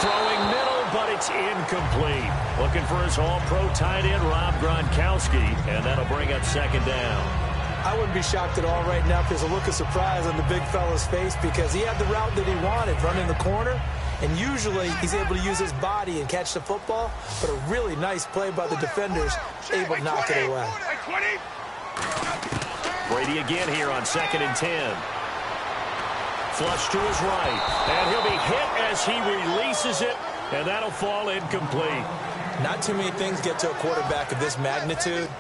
Throwing middle, but it's incomplete. Looking for his all-pro tight end, Rob Gronkowski, and that'll bring up second down. I wouldn't be shocked at all right now if there's a look of surprise on the big fella's face because he had the route that he wanted, running the corner, and usually he's able to use his body and catch the football, but a really nice play by the defenders, able to knock it away. Brady again here on 2nd and 10. Flush to his right, and he'll be hit as he releases it, and that'll fall incomplete. Not too many things get to a quarterback of this magnitude,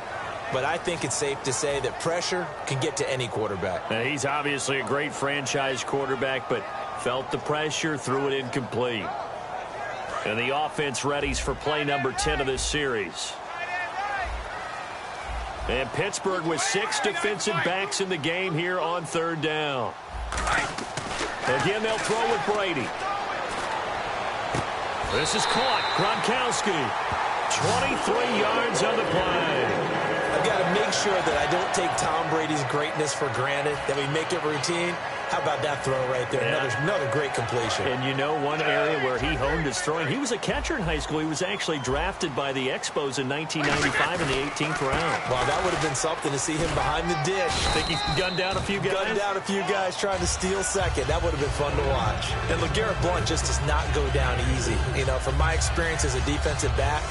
but I think it's safe to say that pressure can get to any quarterback. Now, he's obviously a great franchise quarterback, but felt the pressure, threw it incomplete. And the offense readies for play number 10 of this series. And Pittsburgh with 6 defensive backs in the game here on 3rd down. Again, they'll throw with Brady. This is caught. Gronkowski. 23 yards on the play. I've got to make sure that I don't take Tom Brady's greatness for granted, that we make it routine. How about that throw right there? Yeah. Another great completion. And you know one area where he honed his throwing, he was a catcher in high school. He was actually drafted by the Expos in 1995 in the 18th round. Well, that would have been something to see him behind the dish. Think he gunned down a few guys? Gunned down a few guys trying to steal second. That would have been fun to watch. And LeGarrette Blount just does not go down easy. You know, from my experience as a defensive back,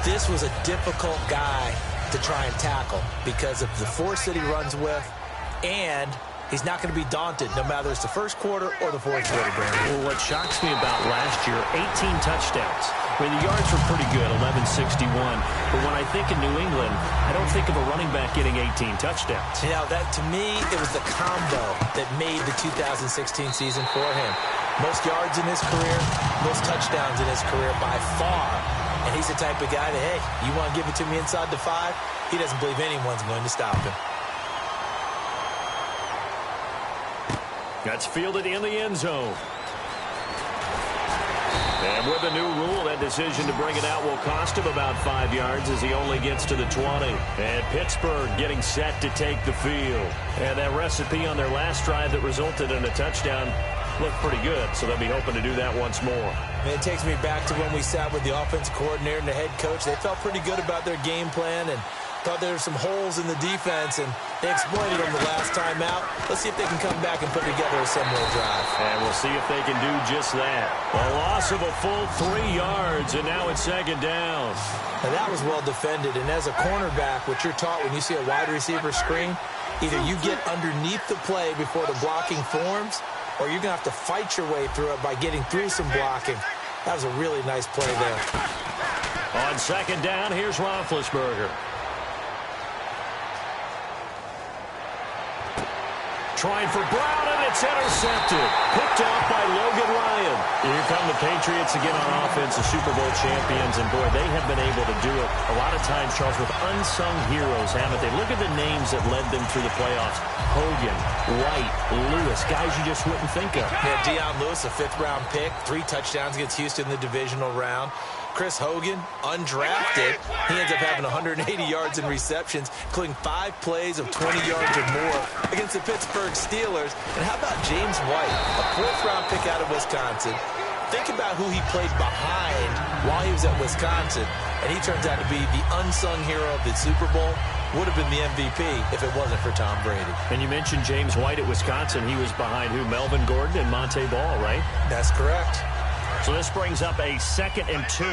this was a difficult guy to try and tackle because of the force that he runs with, and he's not going to be daunted no matter it's the first quarter or the fourth quarter, Brandon. Well, what shocks me about last year, 18 touchdowns. I mean, the yards were pretty good, 1161. But when I think of New England, I don't think of a running back getting 18 touchdowns. You know, that to me, it was the combo that made the 2016 season for him. Most yards in his career, most touchdowns in his career by far. And he's the type of guy that, hey, you want to give it to me inside the 5? He doesn't believe anyone's going to stop him. That's fielded in the end zone. And with the new rule, that decision to bring it out will cost him about 5 yards as he only gets to the 20. And Pittsburgh getting set to take the field. And that recipe on their last drive that resulted in a touchdown looked pretty good, so they'll be hoping to do that once more. And it takes me back to when we sat with the offensive coordinator and the head coach. They felt pretty good about their game plan and thought there were some holes in the defense, and they exploited them the last time out. Let's see if they can come back and put together a similar drive. And we'll see if they can do just that. A loss of a full 3 yards, and now it's second down. Now that was well defended, and as a cornerback, what you're taught when you see a wide receiver screen, either you get underneath the play before the blocking forms, or you're going to have to fight your way through it by getting through some blocking. That was a really nice play there. On second down, here's Roethlisberger. Trying for Brown, and it's intercepted. Picked off by Logan Ryan. Here come the Patriots again on offense, the Super Bowl champions, and boy, they have been able to do it a lot of times, Charles, with unsung heroes, haven't they? Look at the names that led them through the playoffs. Hogan, White, Lewis, guys you just wouldn't think of. Yeah, Deion Lewis, a 5th-round pick, 3 touchdowns against Houston in the divisional round. Chris Hogan, undrafted. He ends up having 180 yards in receptions, including 5 plays of 20 yards or more against the Pittsburgh Steelers. And how about James White, a 4th-round pick out of Wisconsin? Think about who he played behind while he was at Wisconsin, and he turns out to be the unsung hero of the Super Bowl. Would have been the MVP if it wasn't for Tom Brady. And you mentioned James White at Wisconsin. He was behind who? Melvin Gordon and Monte Ball, right? That's correct. So this brings up a 2nd and 2.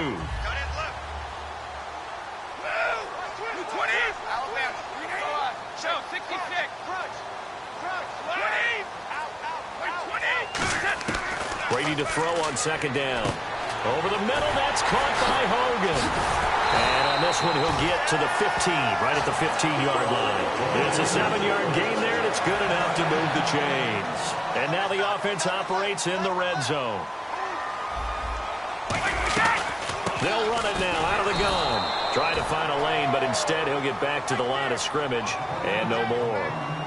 Brady to throw on second down. Over the middle, that's caught by Hogan. And on this one, he'll get to the 15, right at the 15-yard line. It's a 7-yard gain there, and it's good enough to move the chains. And now the offense operates in the red zone. They'll run it now out of the gun. Try to find a lane, but instead he'll get back to the line of scrimmage and no more.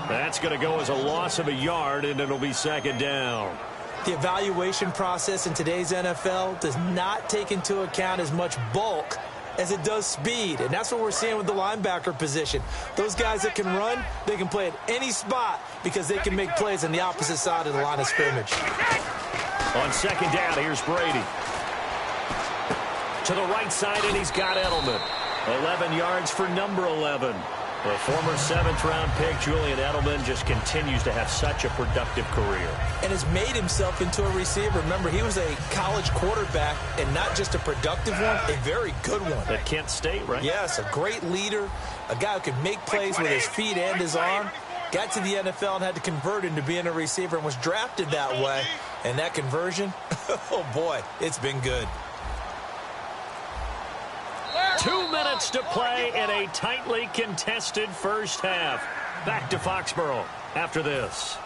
That's going to go as a loss of a yard, and it'll be second down. The evaluation process in today's NFL does not take into account as much bulk as it does speed, and that's what we're seeing with the linebacker position. Those guys that can run, they can play at any spot because they can make plays on the opposite side of the line of scrimmage. On second down, here's Brady. To the right side, and he's got Edelman. 11 yards for number 11. The former 7th-round pick, Julian Edelman, just continues to have such a productive career. And has made himself into a receiver. Remember, he was a college quarterback, and not just a productive one, a very good one. At Kent State, right? Yes, a great leader, a guy who can make plays with his feet and his arm. Got to the NFL and had to convert into being a receiver and was drafted that way. And that conversion, oh boy, it's been good. 2 minutes to play in a tightly contested first half. Back to Foxborough after this.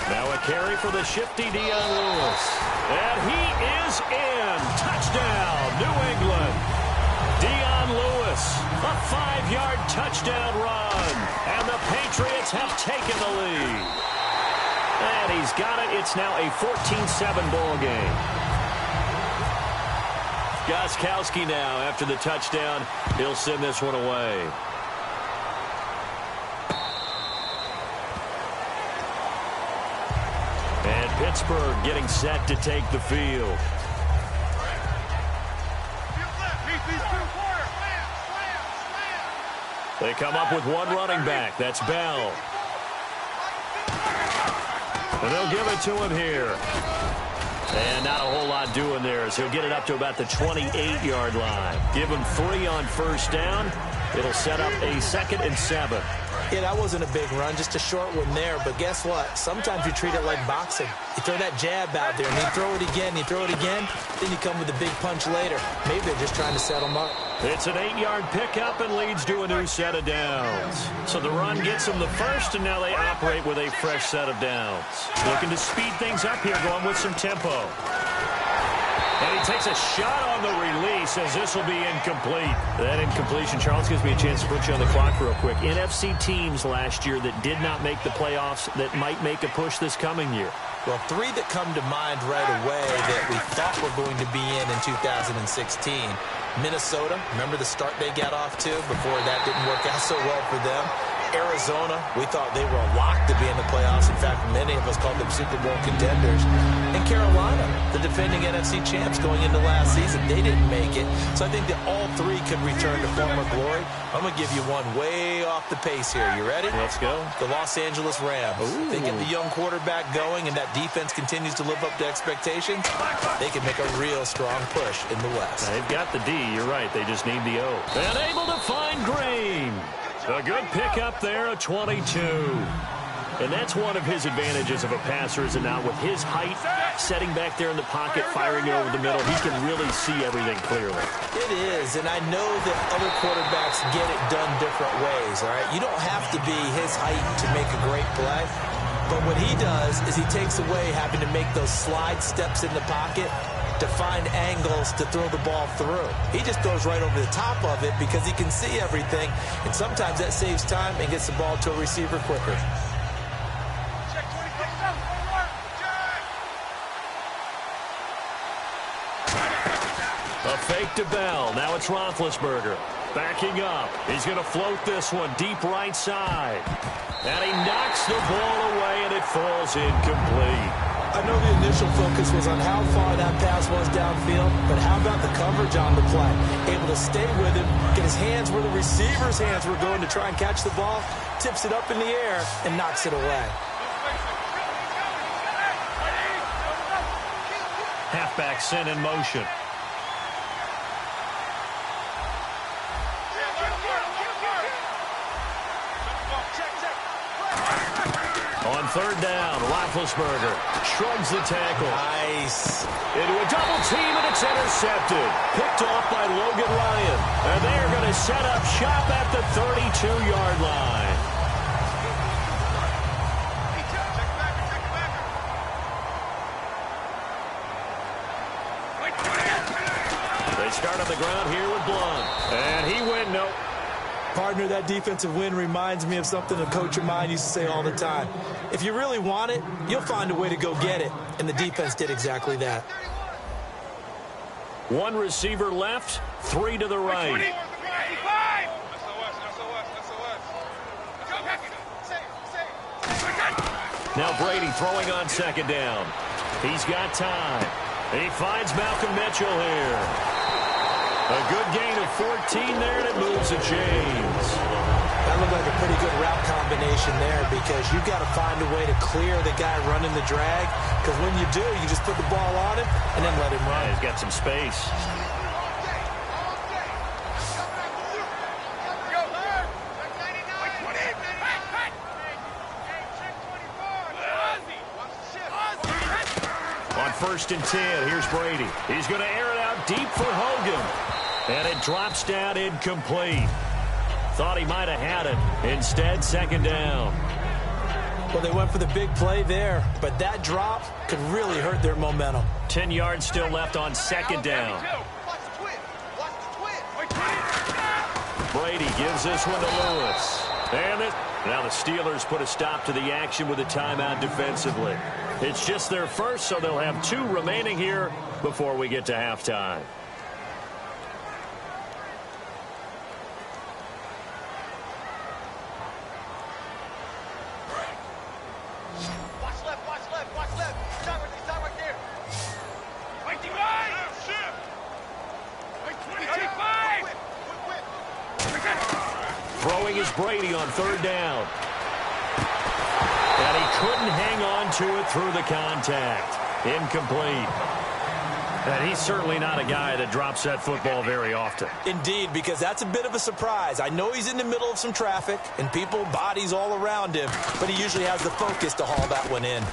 Now a carry for the shifty Dion Lewis. And he is in. Touchdown, New England. Dion Lewis, a 5-yard touchdown run. And the Patriots have taken the lead. And he's got it. It's now a 14-7 ball game. Gostkowski now after the touchdown. He'll send this one away. And Pittsburgh getting set to take the field. They come up with one running back. That's Bell. And they'll give it to him here. And not a whole lot doing there as he'll get it up to about the 28-yard line. Give him 3 on first down. It'll set up a 2nd and 7. Yeah, that wasn't a big run, just a short one there. But guess what? Sometimes you treat it like boxing. You throw that jab out there, and you throw it again, you throw it again, then you come with a big punch later. Maybe they're just trying to set them up. It's an 8-yard pickup and leads to a new set of downs. So the run gets them the first, and now they operate with a fresh set of downs. Looking to speed things up here, going with some tempo. And he takes a shot on the release as this will be incomplete. That incompletion, Charles, gives me a chance to put you on the clock real quick. NFC teams last year that did not make the playoffs that might make a push this coming year. Well, 3 that come to mind right away that we thought were going to be in 2016. Minnesota, remember the start they got off to before that didn't work out so well for them. Arizona, we thought they were a lock to be in the playoffs. In fact, many of us called them Super Bowl contenders. And Carolina, the defending NFC champs going into last season, they didn't make it. So I think that all 3 could return to former glory. I'm going to give you one way off the pace here. You ready? Let's go. The Los Angeles Rams. Ooh. They get the young quarterback going, and that defense continues to live up to expectations. They can make a real strong push in the West. They've got the D. You're right. They just need the O. And able to find Green. A good pickup there, a 22. And that's one of his advantages of a passer, is it not? With his height, setting back there in the pocket, firing it over the middle, he can really see everything clearly. It is, and I know that other quarterbacks get it done different ways, all right? You don't have to be his height to make a great play. But what he does is he takes away having to make those slide steps in the pocket to find angles to throw the ball through. He just throws right over the top of it because he can see everything, and sometimes that saves time and gets the ball to a receiver quicker. A fake to Bell. Now it's Roethlisberger. Backing up. He's going to float this one deep right side. And he knocks the ball away, and it falls incomplete. I know the initial focus was on how far that pass was downfield, but how about the coverage on the play? Able to stay with him, get his hands where the receiver's hands were going to try and catch the ball, tips it up in the air, and knocks it away. Halfback sent in motion. On third down, Roethlisberger shrugs the tackle. Nice. Into a double team, and it's intercepted. Picked off by Logan Ryan. And they are going to set up shop at the 32-yard line. They start on the ground here with Blunt. And he went no. Partner, that defensive win reminds me of something a coach of mine used to say all the time. If you really want it, you'll find a way to go get it. And the defense did exactly that. One receiver left, 3 to the right. Now Brady throwing on second down. He's got time. He finds Malcolm Mitchell here. A good gain of 14 there, and it moves the chains. That looked like a pretty good route combination there because you've got to find a way to clear the guy running the drag, because when you do, you just put the ball on him and then let him run. Yeah, he's got some space. On 1st and 10, here's Brady. He's going to air it out deep for Hogan. And it drops down incomplete. Thought he might have had it. Instead, second down. Well, they went for the big play there, but that drop could really hurt their momentum. 10 yards still left on second down. Brady gives this one to Lewis. And now the Steelers put a stop to the action with a timeout defensively. It's just their first, so they'll have 2 remaining here before we get to halftime. Throwing is Brady on 3rd down. And he couldn't hang on to it through the contact. Incomplete. And he's certainly not a guy that drops that football very often. Indeed, because that's a bit of a surprise. I know he's in the middle of some traffic and people, bodies all around him, but he usually has the focus to haul that one in.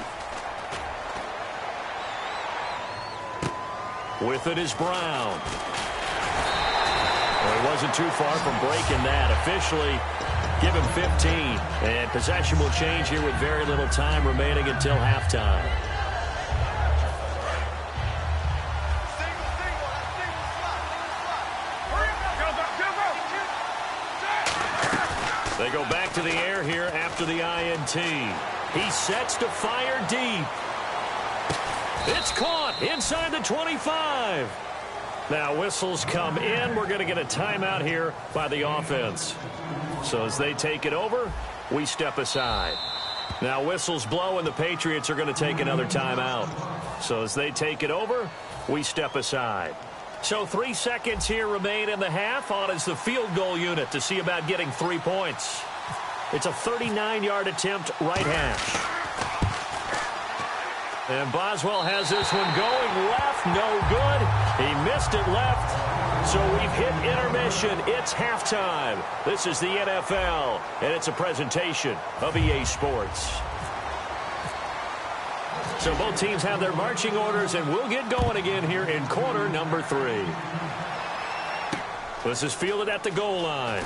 With it is Brown. Well, he wasn't too far from breaking that. Officially, give him 15. And possession will change here with very little time remaining until halftime. They go back to the air here after the INT. He sets to fire deep. It's caught inside the 25. Now whistles come in. We're going to get a timeout here by the offense. So as they take it over, we step aside. Now whistles blow and the Patriots are going to take another timeout. So as they take it over, we step aside. So 3 seconds here remain in the half. On is the field goal unit to see about getting 3 points. It's a 39-yard attempt right hash. And Boswell has this one going left, no good. He missed it left, so we've hit intermission. It's halftime. This is the NFL, and it's a presentation of EA Sports. So both teams have their marching orders, and we'll get going again here in quarter number 3. This is fielded at the goal line.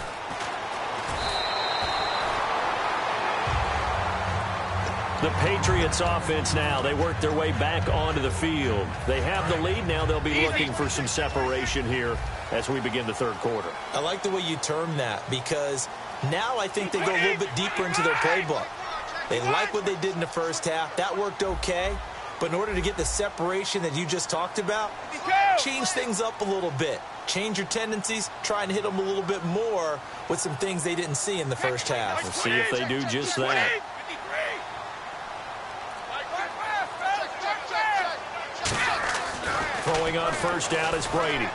The Patriots offense now, they work their way back onto the field. They have the lead. Now they'll be looking for some separation here as we begin the 3rd quarter. I like the way you term that because now I think they go a little bit deeper into their playbook. They like what they did in the first half. That worked okay. But in order to get the separation that you just talked about, change things up a little bit. Change your tendencies. Try and hit them a little bit more with some things they didn't see in the first half. We'll see if they do just that. Throwing on 1st down is Brady.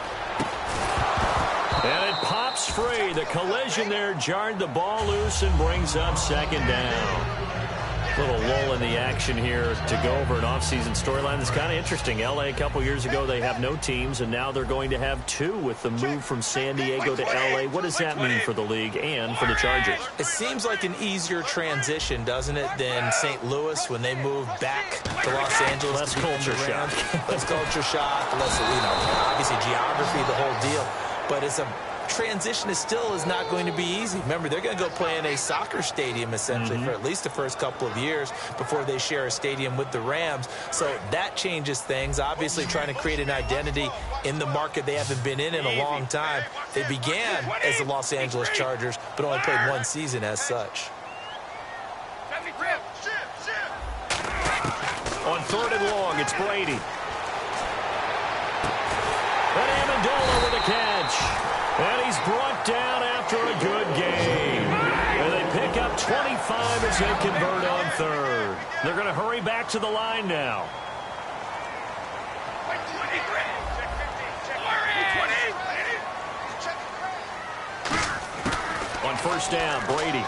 And it pops free. The collision there jarred the ball loose and brings up 2nd down. Little lull in the action here to go over an offseason storyline that's kind of interesting. L.A. a couple years ago, they have no teams, and now they're going to have 2 with the move from San Diego to L.A. What does that mean for the league and for the Chargers? It seems like an easier transition, doesn't it, than St. Louis when they moved back to Los Angeles. Less culture shock. Less culture shock, less, obviously geography, the whole deal. But it's a transition is not going to be easy. Remember, they're going to go play in a soccer stadium essentially for at least the first couple of years before they share a stadium with the Rams. So that changes things. Obviously trying to create an identity in the market they haven't been in a long time. They began as the Los Angeles Chargers, but only played 1 season as such. On 3rd and long, it's Brady. And Amendola with a catch. And he's brought down after a good game. And they pick pick up 25 as they convert on third. They're going to hurry back to the line now. On first down, Brady.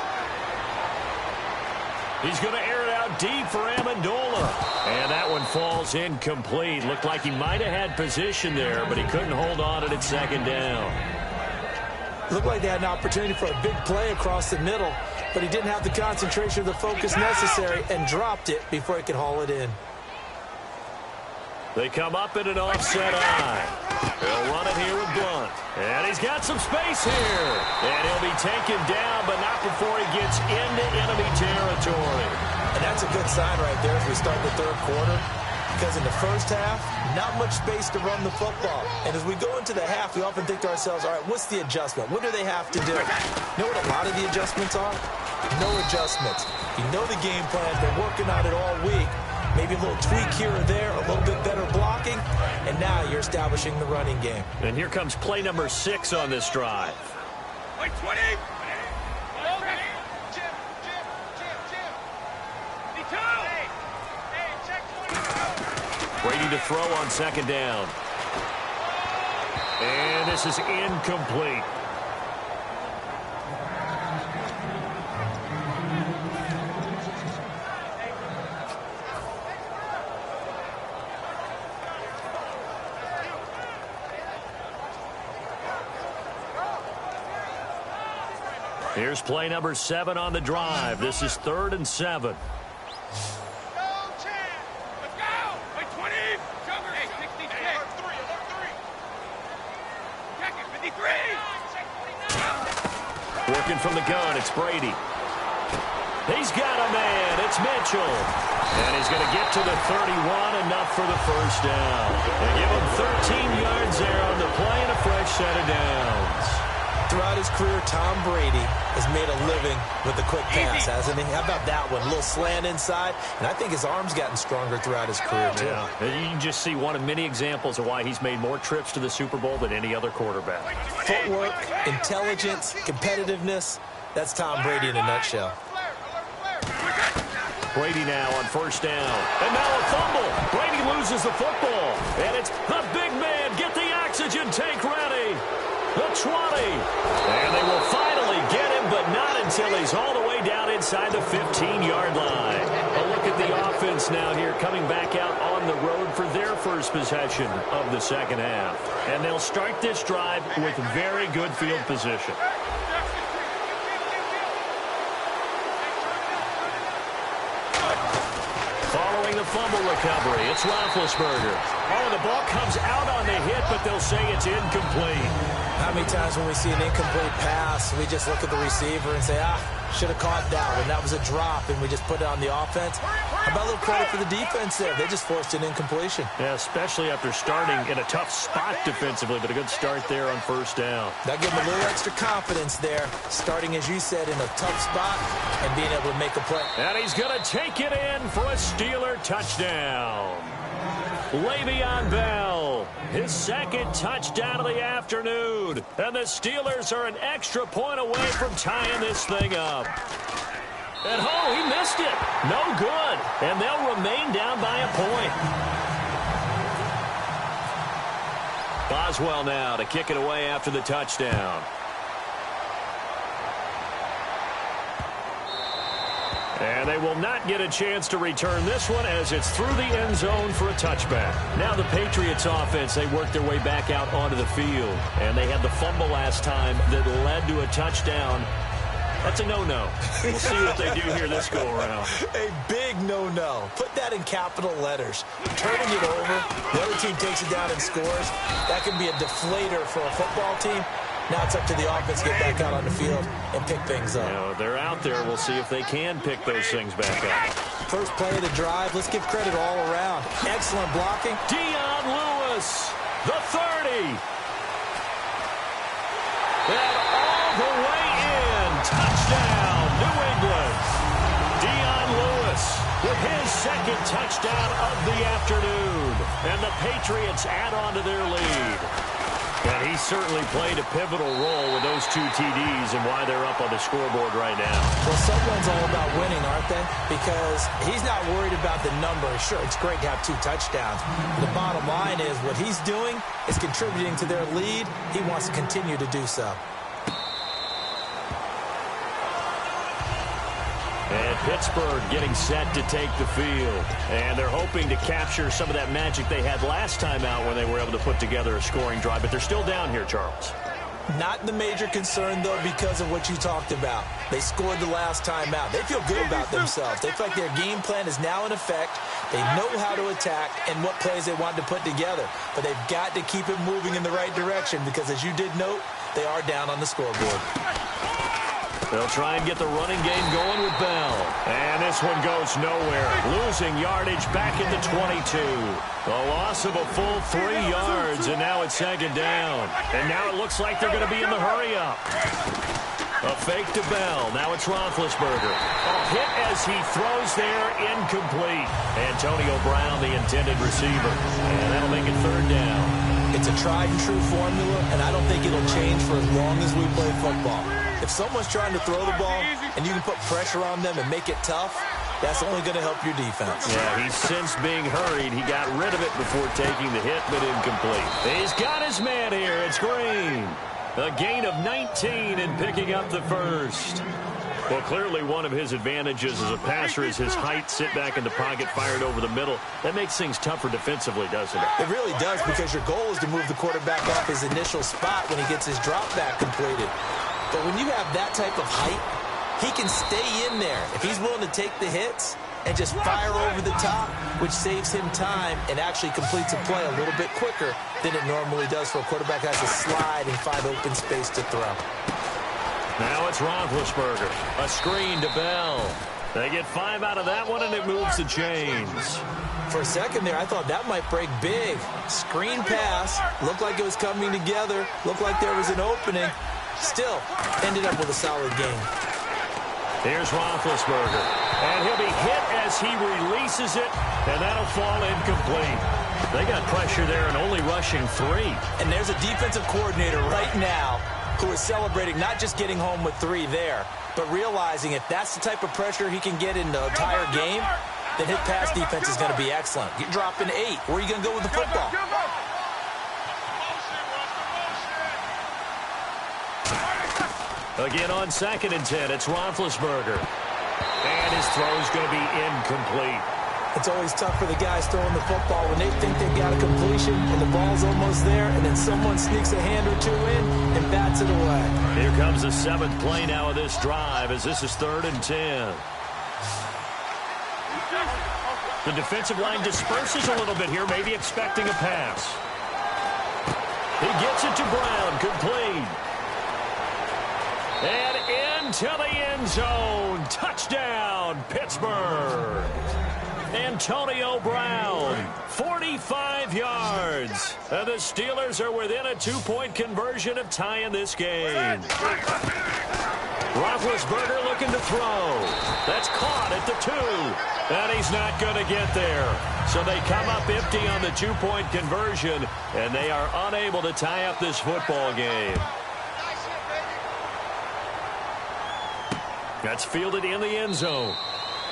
He's going to air it out deep for Amendola. And that one falls incomplete. Looked like he might have had position there, but he couldn't hold on to it at second down. Looked like they had an opportunity for a big play across the middle, but he didn't have the concentration or the focus necessary and dropped it before he could haul it in. They come up in an offset eye. He'll run it here with Blunt. And he's got some space here. And he'll be taken down, but not before he gets into enemy territory. And that's a good sign right there as we start the third quarter. Because in the first half, not much space to run the football. And as we go into the half, we often think to ourselves, all right, what's the adjustment? What do they have to do? You know what a lot of the adjustments are? No adjustments. You know the game plan. They're working on it all week. Maybe a little tweak here or there, a little bit better blocking, and now you're establishing the running game. And here comes play number 6 on this drive. Wait, 20. Brady to throw on second down. And this is incomplete. Here's play number 7 on the drive. This is 3rd and 7. Working from the gun, it's Brady. He's got a man. It's Mitchell. And he's going to get to the 31, enough for the first down. They give him 13 yards there on the play and a fresh set of downs. Throughout his career, Tom Brady has made a living with the quick pass, hasn't he? How about that one? A little slant inside, and I think his arm's gotten stronger throughout his career, too. Yeah. You can just see one of many examples of why he's made more trips to the Super Bowl than any other quarterback. Footwork, intelligence, competitiveness, that's Tom Brady in a nutshell. Brady now on first down. And now a fumble. Brady loses the football. And it's the big man. Get the oxygen tank ready. The 20. And they will finally get him, but not until he's all the way down inside the 15-yard line. A look at the offense now here coming back out on the road for their first possession of the second half. And they'll start this drive with very good field position. Following the fumble recovery, it's Roethlisberger. Oh, the ball comes out on the hit, but they'll say it's incomplete. How many times when we see an incomplete pass, we just look at the receiver and say, should have caught that one. That was a drop, and we just put it on the offense. How about a little credit for the defense there? They just forced an incompletion. Yeah, especially after starting in a tough spot defensively, but a good start there on first down. That gave them a little extra confidence there, starting, as you said, in a tough spot and being able to make a play. And he's going to take it in for a Steeler touchdown. Le'Veon Bell, his second touchdown of the afternoon. And the Steelers are an extra point away from tying this thing up. And, he missed it. No good. And they'll remain down by a point. Boswell now to kick it away after the touchdown. And they will not get a chance to return this one as it's through the end zone for a touchback. Now the Patriots offense, they work their way back out onto the field. And they had the fumble last time that led to a touchdown. That's a no-no. We'll see what they do here this go-around. A big no-no. Put that in capital letters. Turning it over, the other team takes it down and scores. That can be a deflator for a football team. Now it's up to the offense to get back out on the field and pick things up. They're out there. We'll see if they can pick those things back up. First play of the drive. Let's give credit all around. Excellent blocking. Dion Lewis, the 30. And all the way in. Touchdown, New England. Dion Lewis with his second touchdown of the afternoon. And the Patriots add on to their lead. And he certainly played a pivotal role with those 2 TDs and why they're up on the scoreboard right now. Well, someone's all about winning, aren't they? Because he's not worried about the number. Sure, it's great to have 2 touchdowns. The bottom line is what he's doing is contributing to their lead. He wants to continue to do so. And Pittsburgh getting set to take the field. And they're hoping to capture some of that magic they had last time out when they were able to put together a scoring drive. But they're still down here, Charles. Not the major concern, though, because of what you talked about. They scored the last time out. They feel good about themselves. They feel like their game plan is now in effect. They know how to attack and what plays they want to put together. But they've got to keep it moving in the right direction because, as you did note, they are down on the scoreboard. They'll try and get the running game going with Bell. And this one goes nowhere. Losing yardage back at the 22. A loss of a full 3 yards, and now it's second down. And now it looks like they're going to be in the hurry-up. A fake to Bell. Now it's Roethlisberger. A hit as he throws there, incomplete. Antonio Brown, the intended receiver. And that'll make it third down. It's a tried-and-true formula, and I don't think it'll change for as long as we play football. If someone's trying to throw the ball and you can put pressure on them and make it tough, that's only going to help your defense. Yeah, he's since being hurried. He got rid of it before taking the hit, but incomplete. He's got his man here. It's Green. A gain of 19 and picking up the first. Well, clearly one of his advantages as a passer is his height, sit back in the pocket, fired over the middle. That makes things tougher defensively, doesn't it? It really does, because your goal is to move the quarterback off his initial spot when he gets his drop back completed. But when you have that type of height, he can stay in there if he's willing to take the hits and just fire over the top, which saves him time and actually completes a play a little bit quicker than it normally does for a quarterback that has to slide and find open space to throw. Now it's Roethlisberger. A screen to Bell. They get 5 out of that one, and it moves the chains. For a second there, I thought that might break big. Screen pass. Looked like it was coming together. Looked like there was an opening. Still, ended up with a solid game. Here's Roethlisberger. And he'll be hit as he releases it, and that'll fall incomplete. They got pressure there and only rushing 3. And there's a defensive coordinator right now who is celebrating not just getting home with 3 there, but realizing if that's the type of pressure he can get in the entire game, then his pass defense is going to be excellent. You're dropping 8. Where are you going to go with the football? Again on 2nd and 10, it's Roethlisberger. And his throw's going to be incomplete. It's always tough for the guys throwing the football when they think they've got a completion and the ball's almost there, and then someone sneaks a hand or 2 in and bats it away. Here comes the 7th play now of this drive as this is 3rd and 10. The defensive line disperses a little bit here, maybe expecting a pass. He gets it to Brown, complete. And into the end zone. Touchdown, Pittsburgh. Antonio Brown, 45 yards. And the Steelers are within a 2-point conversion of tying this game. Roethlisberger looking to throw. That's caught at the 2. And he's not going to get there. So they come up empty on the 2-point conversion, and they are unable to tie up this football game. That's fielded in the end zone.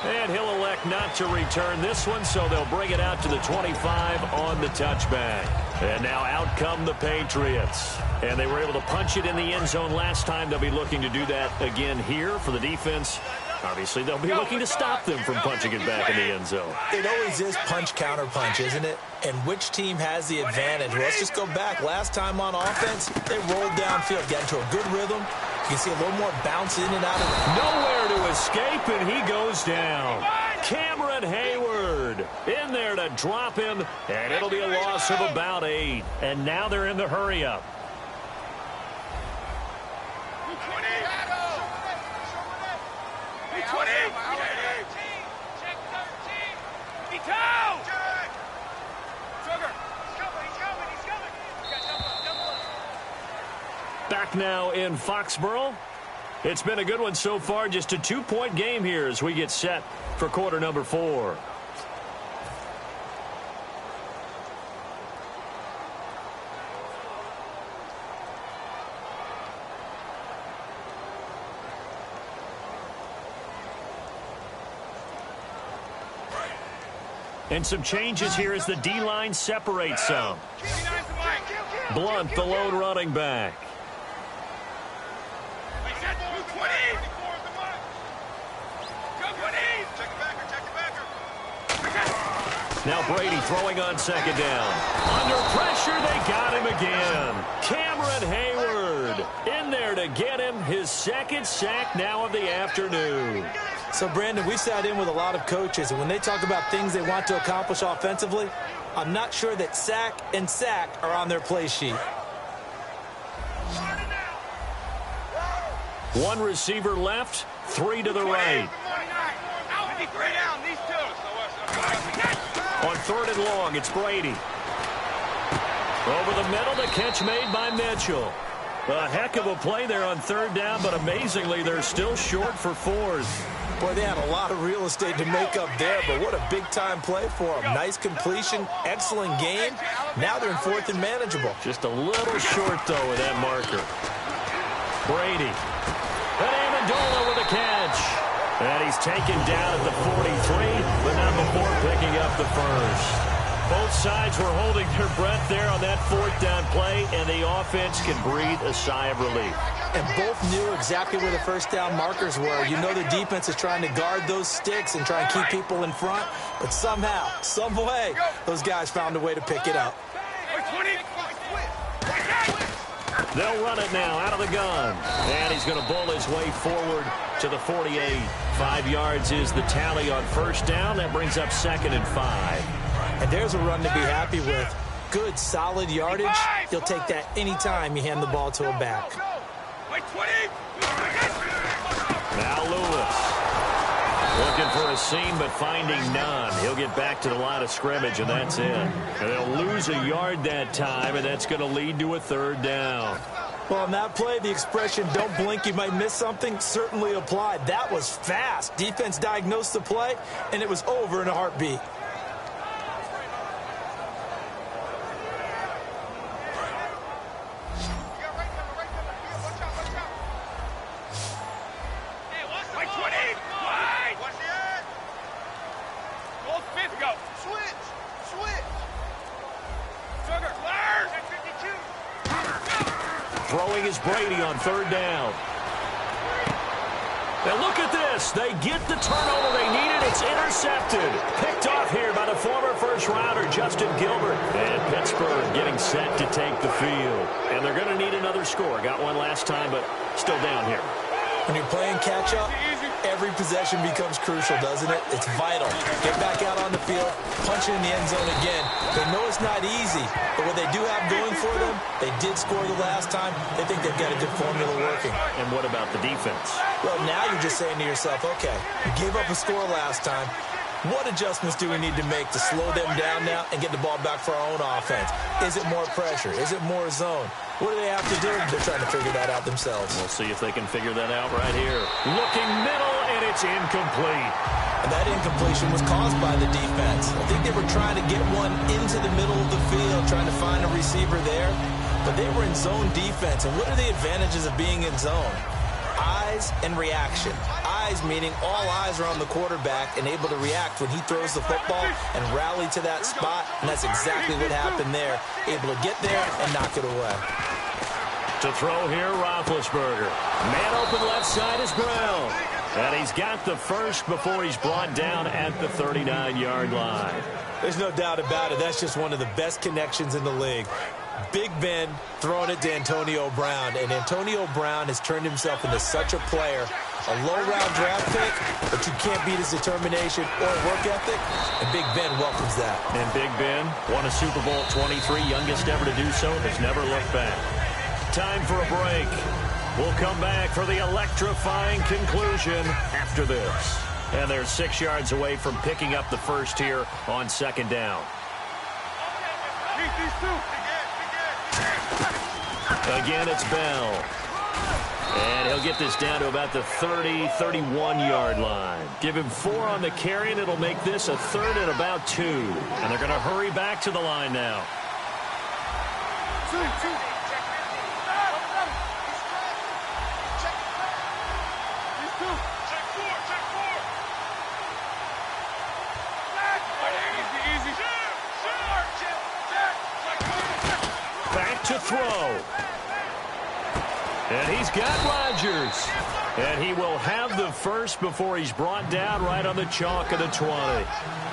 And he'll elect not to return this one, so they'll bring it out to the 25 on the touchback. And now out come the Patriots. And they were able to punch it in the end zone last time. They'll be looking to do that again here for the defense. Obviously, they'll be looking to stop them from punching it back in the end zone. It always is punch-counter-punch, isn't it? And which team has the advantage? Well, let's just go back. Last time on offense, they rolled downfield, got into a good rhythm. You can see a little more bounce in and out of it. Nowhere to escape, and he goes down. Cameron Hayward in there to drop him, and it'll be a loss of about 8. And now they're in the hurry-up. Back now in Foxborough. It's been a good one so far. Just a 2-point game here as we get set for quarter number 4. And some changes here as the D-line separates some. Blunt, the lone running back. Now Brady throwing on second down. Under pressure, they got him again. Cameron Hayward in there to get him his second sack now of the afternoon. So, Brandon, we sat in with a lot of coaches, and when they talk about things they want to accomplish offensively, I'm not sure that sack and sack are on their play sheet. One receiver left, three to the right. On third and long, it's Brady. Over the middle, the catch made by Mitchell. A heck of a play there on third down, but amazingly, they're still short for fourth. Boy, they had a lot of real estate to make up there, but what a big-time play for them. Nice completion, excellent game. Now they're in fourth and manageable. Just a little short, though, with that marker. Brady. And Amendola with a catch. And he's taken down at the 43, but not before picking up the first. Both sides were holding their breath there on that fourth down play, and the offense can breathe a sigh of relief. And both knew exactly where the first down markers were. You know the defense is trying to guard those sticks and try and keep people in front, but somehow, some way, those guys found a way to pick it up. They'll run it now out of the gun. And he's going to bull his way forward to the 48. 5 yards is the tally on first down. That brings up 2nd and 5. And there's a run to be happy with. Good, solid yardage. You'll take that anytime you hand the ball to a back. Now Lewis. Looking for a seam, but finding none. He'll get back to the line of scrimmage, and that's it. And they'll lose a yard that time, and that's going to lead to a third down. Well, on that play, the expression, don't blink, you might miss something, certainly applied. That was fast. Defense diagnosed the play, and it was over in a heartbeat. Throwing is Brady on third down. And look at this. They get the turnover they needed. It's intercepted. Picked off here by the former first-rounder, Justin Gilbert. And Pittsburgh getting set to take the field. And they're going to need another score. Got one last time, but still down here. When you're playing catch-up, every possession becomes crucial, doesn't it? It's vital. Get back out on the field, punch it in the end zone again. They know it's not easy, but what they do have going for them, they did score the last time. They think they've got a good formula working. And what about the defense? Well, now you're just saying to yourself, okay, we gave up a score last time. What adjustments do we need to make to slow them down now and get the ball back for our own offense? Is it more pressure? Is it more zone? What do they have to do? They're trying to figure that out themselves. We'll see if they can figure that out right here. Looking middle, and it's incomplete. And that incompletion was caused by the defense. I think they were trying to get one into the middle of the field, trying to find a receiver there. But they were in zone defense. And what are the advantages of being in zone? Eyes and reaction. Eyes meaning all eyes are on the quarterback and able to react when he throws the football and rally to that spot. And that's exactly what happened there. Able to get there and knock it away. To throw here, Roethlisberger. Man open left side is Brown. And he's got the first before he's brought down at the 39-yard line. There's no doubt about it. That's just one of the best connections in the league. Big Ben throwing it to Antonio Brown, and Antonio Brown has turned himself into such a player. A low-round draft pick, but you can't beat his determination or work ethic, and Big Ben welcomes that. And Big Ben won a Super Bowl 23, youngest ever to do so, has never looked back. Time for a break. We'll come back for the electrifying conclusion after this. And they're 6 yards away from picking up the first here on second down. Again, it's Bell. And he'll get this down to about the 30, 31-yard line. Give him 4 on the carry, and it'll make this a third and about 2. And they're going to hurry back to the line now. to throw. And he's got Rodgers. And he will have the first before he's brought down right on the chalk of the 20.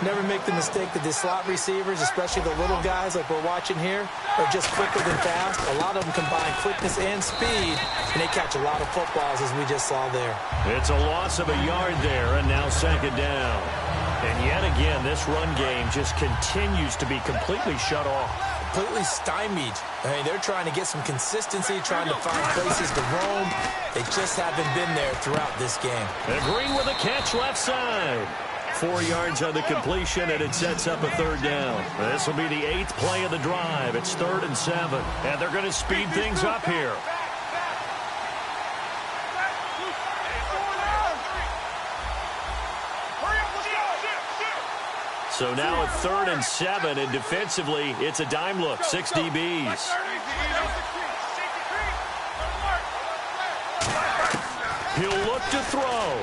Never make the mistake that the slot receivers, especially the little guys like we're watching here, are just quicker than fast. A lot of them combine quickness and speed, and they catch a lot of footballs, as we just saw there. It's a loss of a yard there, and now second down. And yet again, this run game just continues to be completely shut off. Completely stymied. I mean, they're trying to get some consistency, trying to find places to roam. They just haven't been there throughout this game. And Green with a catch left side. 4 yards on the completion, and it sets up a third down. This will be the 8th play of the drive. It's 3rd and 7, and they're going to speed things up here. So now it's 3rd and 7, and defensively, it's a dime look. 6 DBs. He'll look to throw.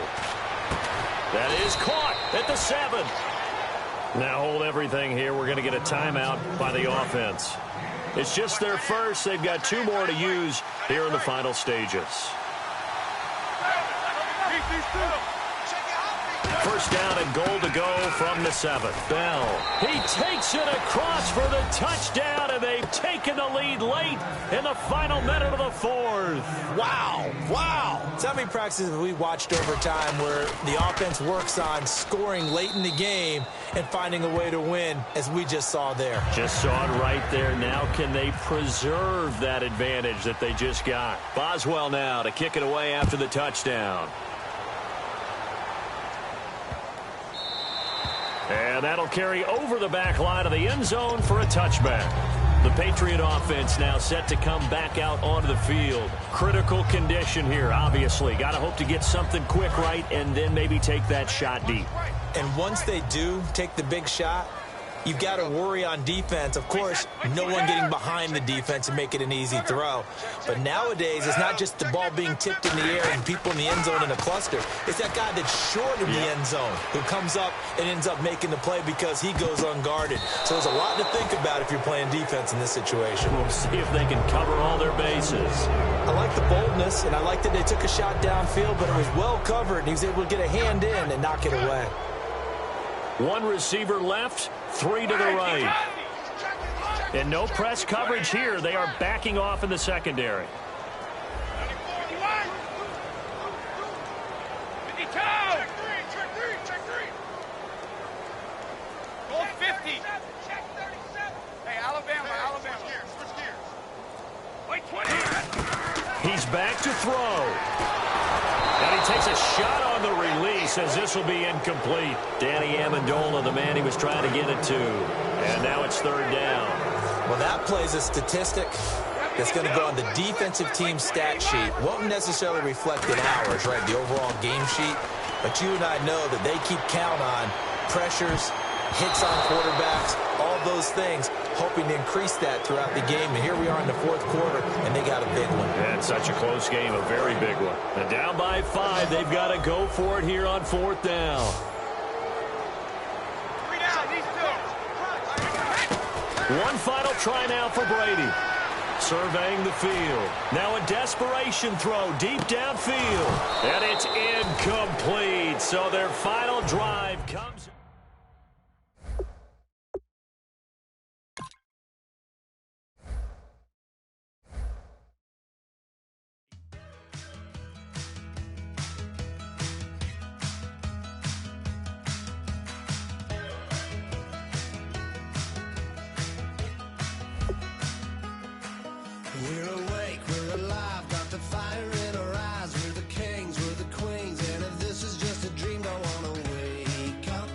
That is caught at the 7. Now hold everything here. We're going to get a timeout by the offense. It's just their first. They've got 2 more to use here in the final stages. First down and goal to go from the 7th. Bell. He takes it across for the touchdown, and they've taken the lead late in the final minute of the 4th. Wow. Wow. So many practices we watched over time where the offense works on scoring late in the game and finding a way to win, as we just saw there. Just saw it right there. Now can they preserve that advantage that they just got? Boswell now to kick it away after the touchdown. And that'll carry over the back line of the end zone for a touchback. The Patriot offense now set to come back out onto the field. Critical condition here, obviously. Got to hope to get something quick right and then maybe take that shot deep. And once they do take the big shot, you've got to worry on defense. Of course, no one getting behind the defense and make it an easy throw. But nowadays, it's not just the ball being tipped in the air and people in the end zone in a cluster. It's that guy that's short in the end zone who comes up and ends up making the play because he goes unguarded. So there's a lot to think about if you're playing defense in this situation. We'll see if they can cover all their bases. I like the boldness, and I like that they took a shot downfield, but it was well covered, and he was able to get a hand in and knock it away. 1 receiver left, 3 to the right. And no press coverage here. They are backing off in the secondary. Goal 50. Hey, Alabama. Switch gears. Wait, 20. He's back to throw. And he takes a shot on the release as this will be incomplete. Danny Amendola, the man he was trying to get it to. And now it's 3rd down. Well, that plays a statistic that's going to go on the defensive team stat sheet. Won't necessarily reflect in ours, right, the overall game sheet. But you and I know that they keep count on pressures, hits on quarterbacks, all those things, hoping to increase that throughout the game. And here we are in the 4th quarter, and they got a big one. Yeah, it's such a close game, a very big one. And down by 5, they've got to go for it here on 4th down. 3 down, these 2. One final try now for Brady. Surveying the field. Now a desperation throw deep downfield. And it's incomplete. So their final drive comes. We're awake, we're alive, got the fire in our eyes. We're the kings, we're the queens, and if this is just a dream, don't wanna wake up.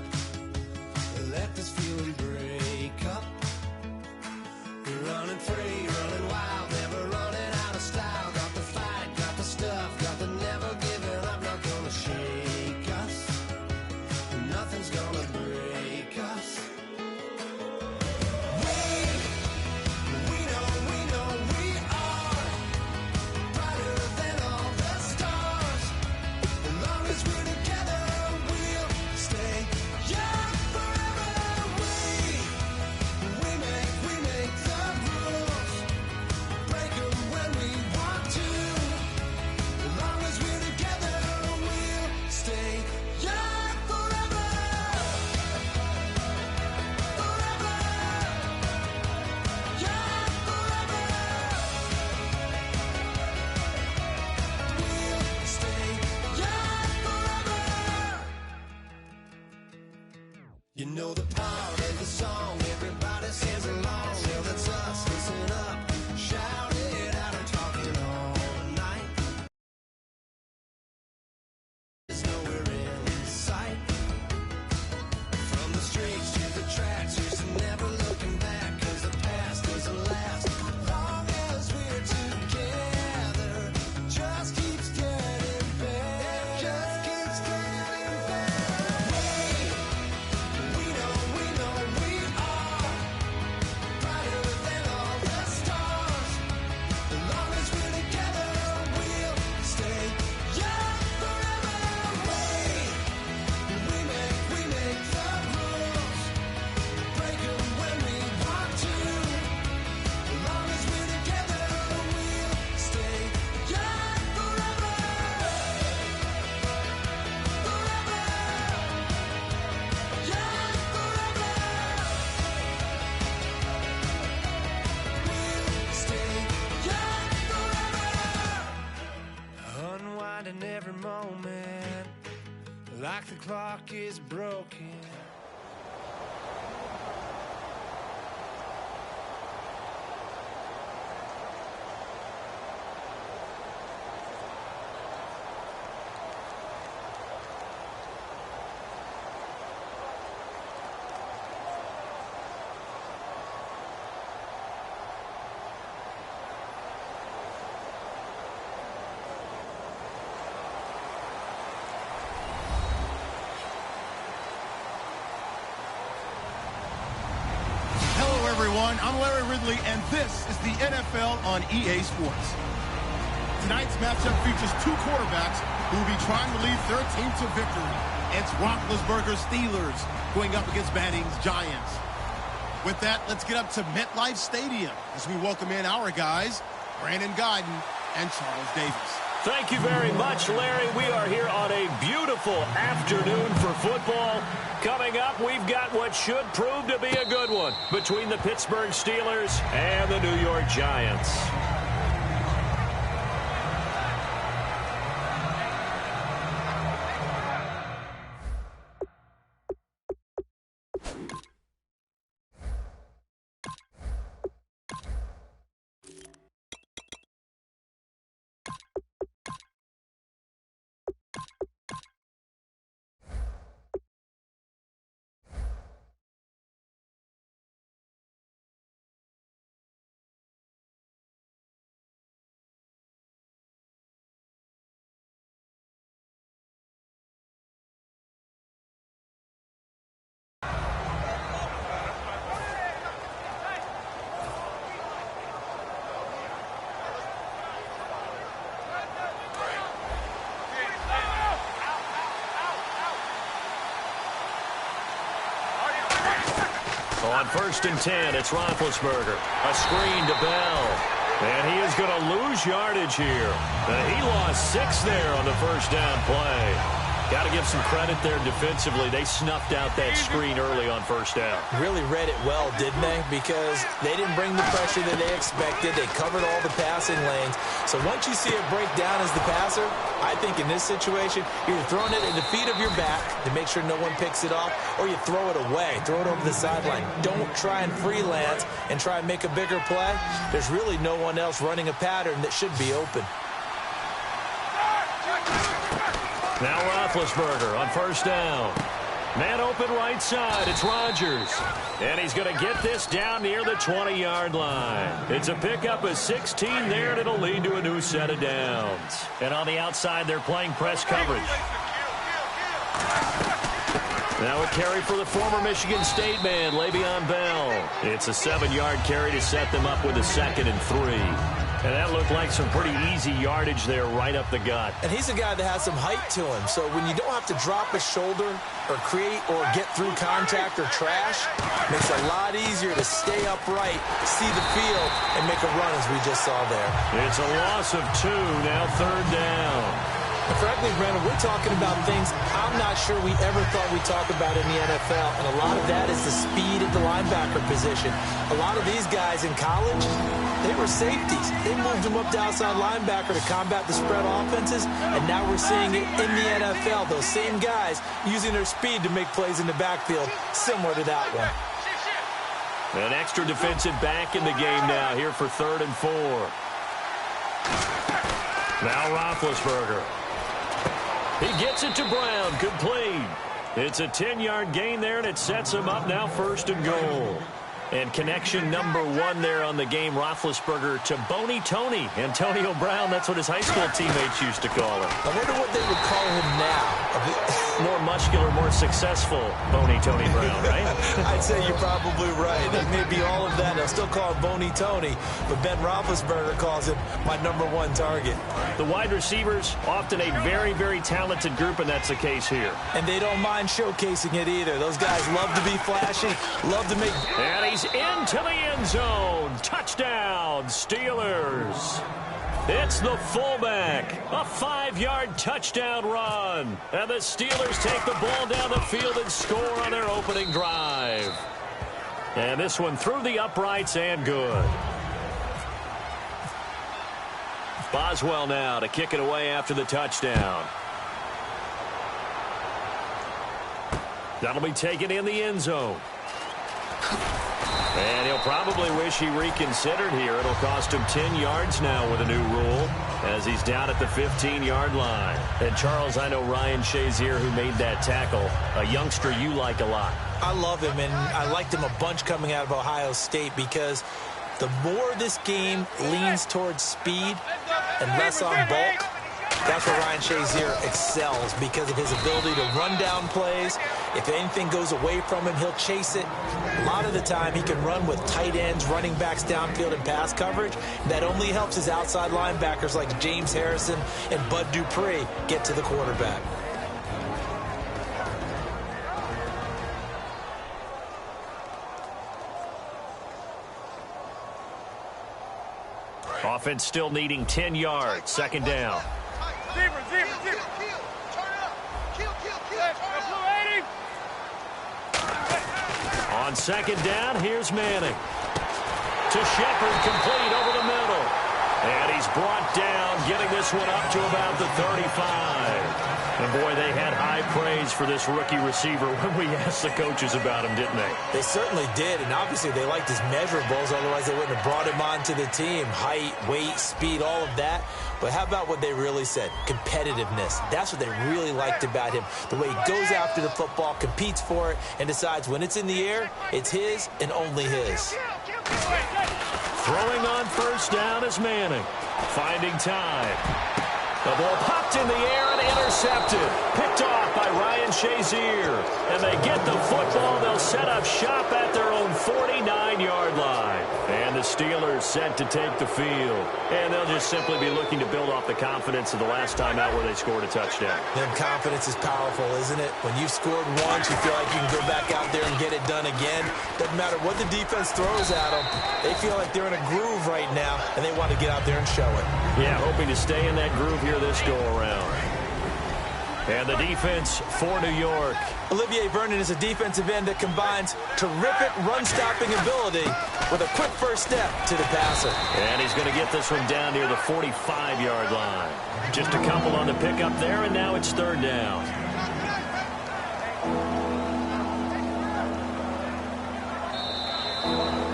You know the part of the song, everybody sings along. Well, that's us, listen up, shout it out, I'm talking all night. There's nowhere in sight. From the streets to the tracks, used to never looking back, 'cause the past doesn't last. Long as we're together, just keeps getting better. Just keeps getting better. We know we are brighter than all the stars. As long as we're together, we'll stay young forever. We make the rules, break 'em when we want to. As long as we're together, we'll stay young forever. Forever. Young forever. We'll stay young forever. Unwinding every moment, like the clock is broken. Hello, everyone. I'm Larry Ridley, and this is the NFL on EA Sports. Tonight's matchup features two quarterbacks who will be trying to lead their team to victory. It's Roethlisberger's Steelers going up against Manning's Giants. With that, let's get up to MetLife Stadium as we welcome in our guys, Brandon Guyton and Charles Davis. Thank you very much, Larry. We are here on a beautiful afternoon for football. Coming up, we've got what should prove to be a good one between the Pittsburgh Steelers and the New York Giants. On 1st and 10, it's Roethlisberger. A screen to Bell. And he is going to lose yardage here. He lost 6 there on the first down play. Got to give some credit there defensively. They snuffed out that screen early on first down. Really read it well, didn't they? Because they didn't bring the pressure that they expected. They covered all the passing lanes. So once you see it break down as the passer, I think in this situation, you're throwing it at the feet of your back to make sure no one picks it off, or you throw it away, throw it over the sideline. Don't try and freelance and try and make a bigger play. There's really no one else running a pattern that should be open. Now Roethlisberger on first down. Man open right side. It's Rodgers. And he's going to get this down near the 20-yard line. It's a pickup of 16 there, and it'll lead to a new set of downs. And on the outside, they're playing press coverage. Now a carry for the former Michigan State man, Le'Veon Bell. It's a 7-yard carry to set them up with a 2nd and 3. And that looked like some pretty easy yardage there right up the gut. And he's a guy that has some height to him. So when you don't have to drop a shoulder or create or get through contact or trash, it makes it a lot easier to stay upright, see the field, and make a run as we just saw there. It's a loss of 2, now 3rd down. And frankly, Brandon, we're talking about things I'm not sure we ever thought we'd talk about in the NFL. And a lot of that is the speed at the linebacker position. A lot of these guys in college, they were safeties. They moved them up to outside linebacker to combat the spread offenses. And now we're seeing it in the NFL. Those same guys using their speed to make plays in the backfield, similar to that one. An extra defensive back in the game now here for 3rd and 4. Now Roethlisberger. He gets it to Brown. Complete. It's a 10-yard gain there, and it sets him up now 1st and goal. And connection number 1 there on the game, Roethlisberger to Boney Tony. Antonio Brown, that's what his high school teammates used to call him. I wonder what they would call him now. More muscular, more successful Boney Tony Brown, right? I'd say you're probably right. It may be all of that. They'll still call him Boney Tony, but Ben Roethlisberger calls him my number 1 target. The wide receivers, often a very, very talented group, and that's the case here. And they don't mind showcasing it either. Those guys love to be flashy, love to make... And he's into the end zone. Touchdown, Steelers. It's the fullback. A 5-yard touchdown run. And the Steelers take the ball down the field and score on their opening drive. And this one through the uprights and good. Boswell now to kick it away after the touchdown. That'll be taken in the end zone. And he'll probably wish he reconsidered here. It'll cost him 10 yards now with a new rule as he's down at the 15-yard line. And, Charles, I know Ryan Shazier, who made that tackle, a youngster you like a lot. I love him, and I liked him a bunch coming out of Ohio State because the more this game leans towards speed and less on bulk, that's where Ryan Shazier excels because of his ability to run down plays. If anything goes away from him, he'll chase it. A lot of the time, he can run with tight ends, running backs downfield and pass coverage. That only helps his outside linebackers like James Harrison and Bud Dupree get to the quarterback. Offense still needing 10 yards. 2nd down. Zebra. Turn up. Kill. On 2nd down, here's Manning. To Shepard, complete over the middle. And he's brought down, getting this one up to about the 35. And, boy, they had high praise for this rookie receiver when we asked the coaches about him, didn't they? They certainly did, and obviously they liked his measurables. Otherwise, they wouldn't have brought him onto the team. Height, weight, speed, all of that. But how about what they really said? Competitiveness. That's what they really liked about him. The way he goes after the football, competes for it, and decides when it's in the air, it's his and only his. Throwing on 1st down is Manning. Finding time. The ball popped in the air and intercepted. Picked off by Ryan Shazier. And they get the football. They'll set up shop at their own 49-yard line. And the Steelers set to take the field. And they'll just simply be looking to build off the confidence of the last time out where they scored a touchdown. Then confidence is powerful, isn't it? When you've scored once, you feel like you can go back out there and get it done again. Doesn't matter what the defense throws at them. They feel like they're in a groove right now, and they want to get out there and show it. Yeah, hoping to stay in that groove here this go-around. And the defense for New York. Olivier Vernon is a defensive end that combines terrific run-stopping ability with a quick first step to the passer. And he's going to get this one down near the 45-yard line. Just a couple on the pickup there, and now it's 3rd down.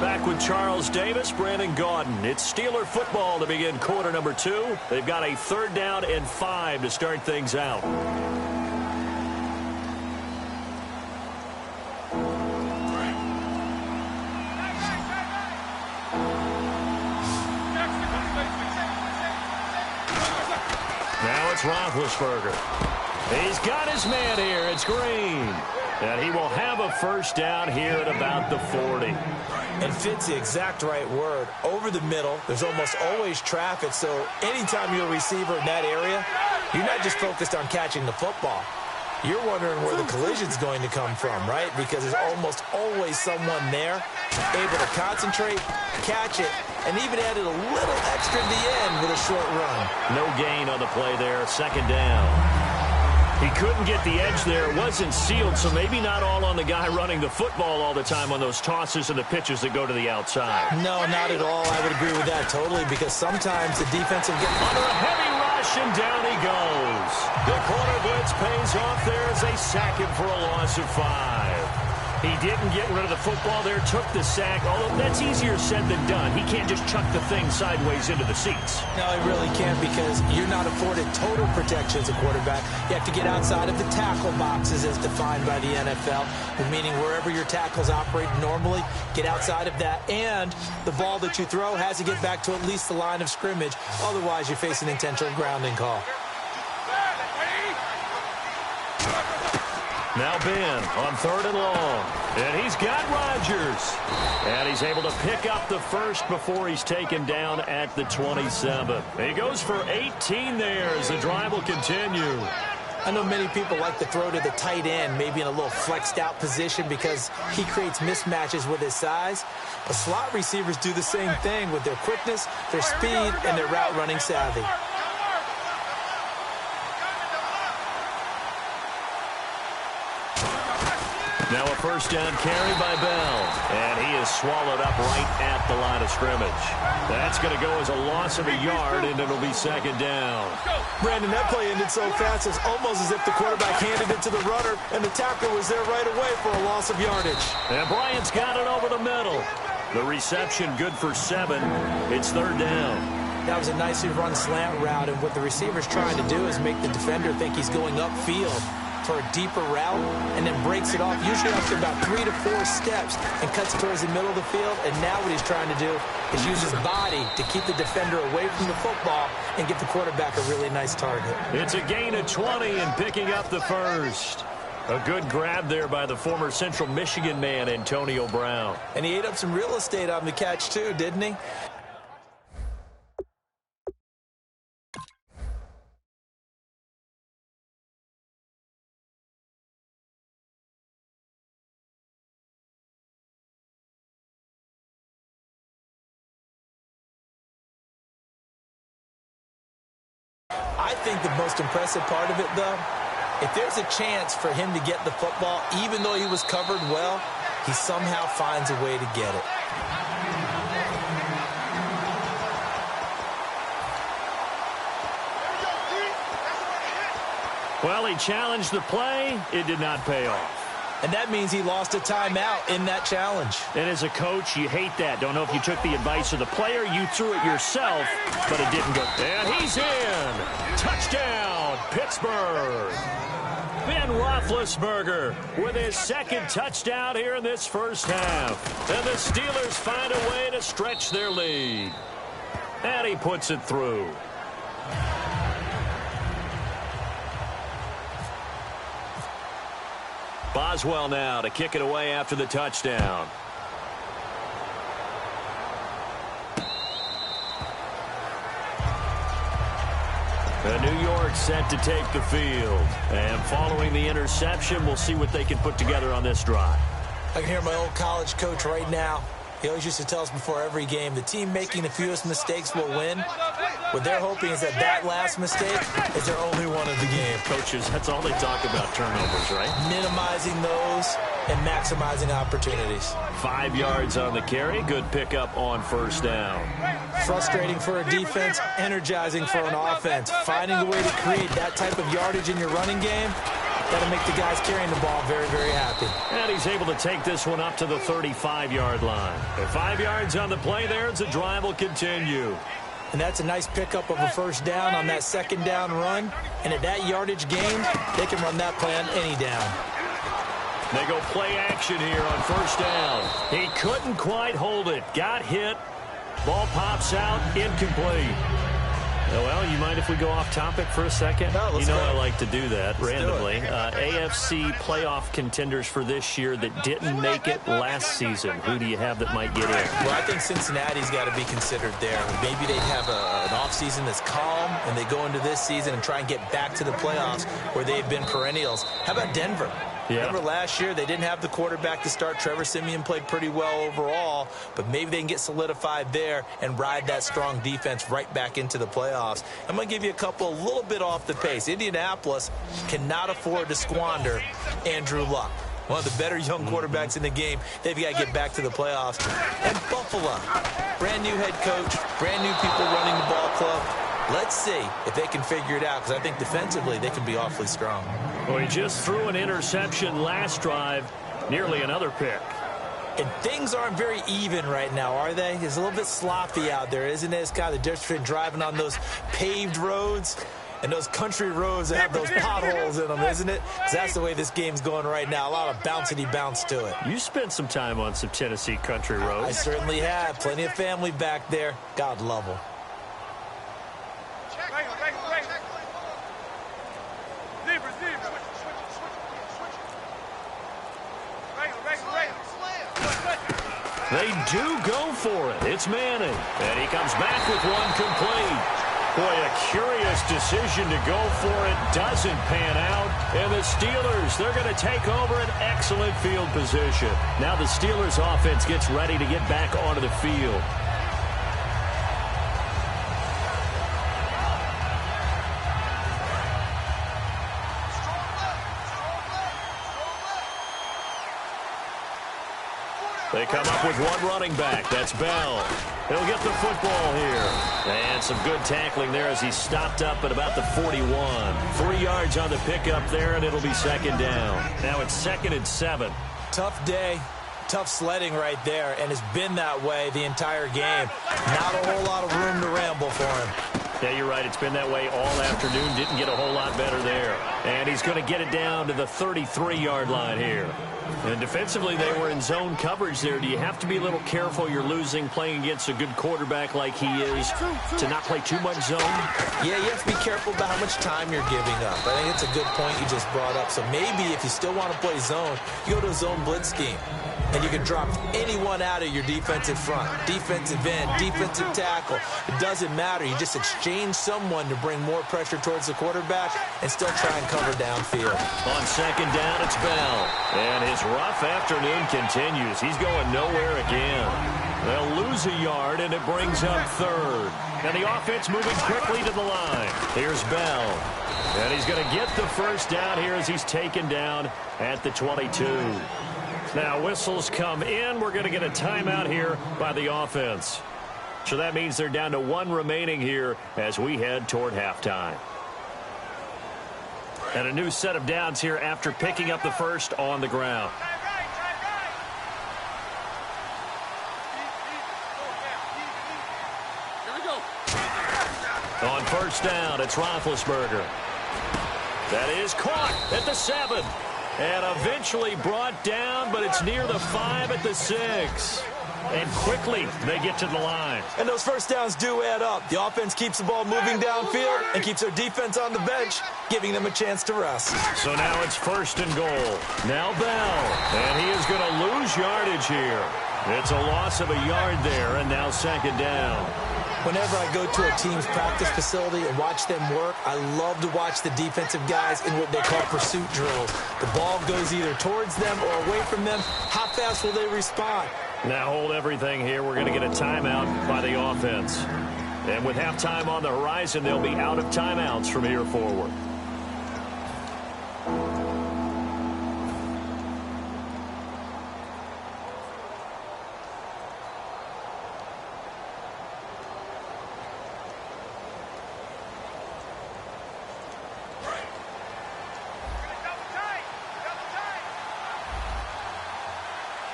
Back with Charles Davis, Brandon Gaudin. It's Steeler football to begin quarter number 2. They've got a 3rd down and 5 to start things out. Now it's Roethlisberger. He's got his man here. It's Green. And he will have a 1st down here at about the 40. And fit's the exact right word. Over the middle, there's almost always traffic, so anytime you're a receiver in that area, you're not just focused on catching the football. You're wondering where the collision's going to come from, right? Because there's almost always someone there able to concentrate, catch it, and even added a little extra at the end with a short run. No gain on the play there, second down. He couldn't get the edge there. It wasn't sealed, so maybe not all on the guy running the football all the time on those tosses and the pitches that go to the outside. No, not at all. I would agree with that totally, because sometimes the defensive get under a heavy rush, and down he goes. The corner blitz pays off there as they sack him for a loss of 5. He didn't get rid of the football there, took the sack, although that's easier said than done. He can't just chuck the thing sideways into the seats. No, he really can't, because you're not afforded total protection as a quarterback. You have to get outside of the tackle boxes as defined by the NFL, meaning wherever your tackles operate normally, get outside of that, and the ball that you throw has to get back to at least the line of scrimmage. Otherwise, you face an intentional grounding call. Now Ben on 3rd and long. And he's got Rodgers. And he's able to pick up the first before he's taken down at the 27. He goes for 18 there as the drive will continue. I know many people like to throw to the tight end, maybe in a little flexed out position because he creates mismatches with his size. But slot receivers do the same thing with their quickness, their speed, and their route running savvy. Now a first down carry by Bell. And he is swallowed up right at the line of scrimmage. That's going to go as a loss of a yard, and it'll be second down. Brandon, that play ended so fast, it's almost as if the quarterback handed it to the runner, and the tackler was there right away for a loss of yardage. And Bryant's got it over the middle. The reception good for 7. It's 3rd down. That was a nicely run slant route, and what the receiver's trying to do is make the defender think he's going upfield for a deeper route, and then breaks it off, usually after about 3 to 4 steps, and cuts towards the middle of the field. And now what he's trying to do is use his body to keep the defender away from the football and get the quarterback a really nice target. It's a gain of 20 and picking up the first. A good grab there by the former Central Michigan man, Antonio Brown. And he ate up some real estate on the catch too, didn't he? I think the most impressive part of it, though, if there's a chance for him to get the football, even though he was covered well, he somehow finds a way to get it. Well, he challenged the play. It did not pay off. And that means he lost a timeout in that challenge. And as a coach, you hate that. Don't know if you took the advice of the player, you threw it yourself, but it didn't go. And he's in. Touchdown, Pittsburgh. Ben Roethlisberger with his second touchdown here in this first half. And the Steelers find a way to stretch their lead. And he puts it through. Boswell now to kick it away after the touchdown. New York set to take the field. And following the interception, we'll see what they can put together on this drive. I can hear my old college coach right now. He always used to tell us before every game, the team making the fewest mistakes will win. What they're hoping is that that last mistake is their only one of the game. Coaches, that's all they talk about, turnovers, right? Minimizing those and maximizing opportunities. 5 yards on the carry. Good pickup on first down. Frustrating for a defense, energizing for an offense. Finding a way to create that type of yardage in your running game, that'll make the guys carrying the ball very, very happy. And he's able to take this one up to the 35-yard line. And 5 yards on the play there as the drive will continue. And that's a nice pickup of a first down on that second down run. And at that yardage gain, they can run that play on any down. They go play action here on first down. He couldn't quite hold it. Got hit. Ball pops out. Incomplete. Well, you mind if we go off topic for a second? No, let's you know go. I like to do that randomly. AFC playoff contenders for this year that didn't make it last season. Who do you have that might get in? Well, I think Cincinnati's got to be considered there. Maybe they have an offseason that's calm, and they go into this season and try and get back to the playoffs where they've been perennials. How about Denver? Yeah. Remember last year, they didn't have the quarterback to start. Trevor Siemian played pretty well overall, but maybe they can get solidified there and ride that strong defense right back into the playoffs. I'm going to give you a couple a little bit off the pace. Indianapolis cannot afford to squander Andrew Luck, one of the better young quarterbacks in the game. They've got to get back to the playoffs. And Buffalo, brand new head coach, brand new people running the ball club. Let's see if they can figure it out, because I think defensively they can be awfully strong. Well, he just threw an interception last drive, nearly another pick. And things aren't very even right now, are they? It's a little bit sloppy out there, isn't it? It's kind of the difference between driving on those paved roads and those country roads that have those potholes in them, isn't it? Because that's the way this game's going right now. A lot of bouncity bounce to it. You spent some time on some Tennessee country roads. I certainly have. Plenty of family back there. God love them. They do go for it. It's Manning. And he comes back with one complete. Boy, a curious decision to go for it. Doesn't pan out. And the Steelers, they're going to take over an excellent field position. Now the Steelers offense gets ready to get back onto the field. They come up with one running back. That's Bell. He'll get the football here. And some good tackling there as he stopped up at about the 41. 3 yards on the pickup there, and it'll be second down. Now it's 2nd and 7. Tough day. Tough sledding right there, and it's been that way the entire game. Not a whole lot of room to ramble for him. Yeah, you're right. It's been that way all afternoon. Didn't get a whole lot better there. And he's going to get it down to the 33-yard line here. And defensively, they were in zone coverage there. Do you have to be a little careful? You're losing playing against a good quarterback like he is to not play too much zone? Yeah, you have to be careful about how much time you're giving up. I think it's a good point you just brought up. So maybe if you still want to play zone, you go to a zone blitz scheme. And you can drop anyone out of your defensive front, defensive end, defensive tackle. It doesn't matter. You just exchange someone to bring more pressure towards the quarterback and still try and cover downfield. On second down, it's Bell. And his rough afternoon continues. He's going nowhere again. They'll lose a yard, and it brings up third. And the offense moving quickly to the line. Here's Bell. And he's going to get the first down here as he's taken down at the 22. Now whistles come in. We're going to get a timeout here by the offense. So that means they're down to 1 remaining here as we head toward halftime. And a new set of downs here after picking up the first on the ground. On first down, it's Roethlisberger. That is caught at the 7. And eventually brought down, but it's near the 5 at the 6. And quickly they get to the line. And those first downs do add up. The offense keeps the ball moving downfield and keeps their defense on the bench, giving them a chance to rest. So now it's 1st and goal. Now Bell. And he is going to lose yardage here. It's a loss of a yard there, and now 2nd down. Whenever I go to a team's practice facility and watch them work, I love to watch the defensive guys in what they call pursuit drills. The ball goes either towards them or away from them. How fast will they respond? Now hold everything here. We're going to get a timeout by the offense. And with halftime on the horizon, they'll be out of timeouts from here forward.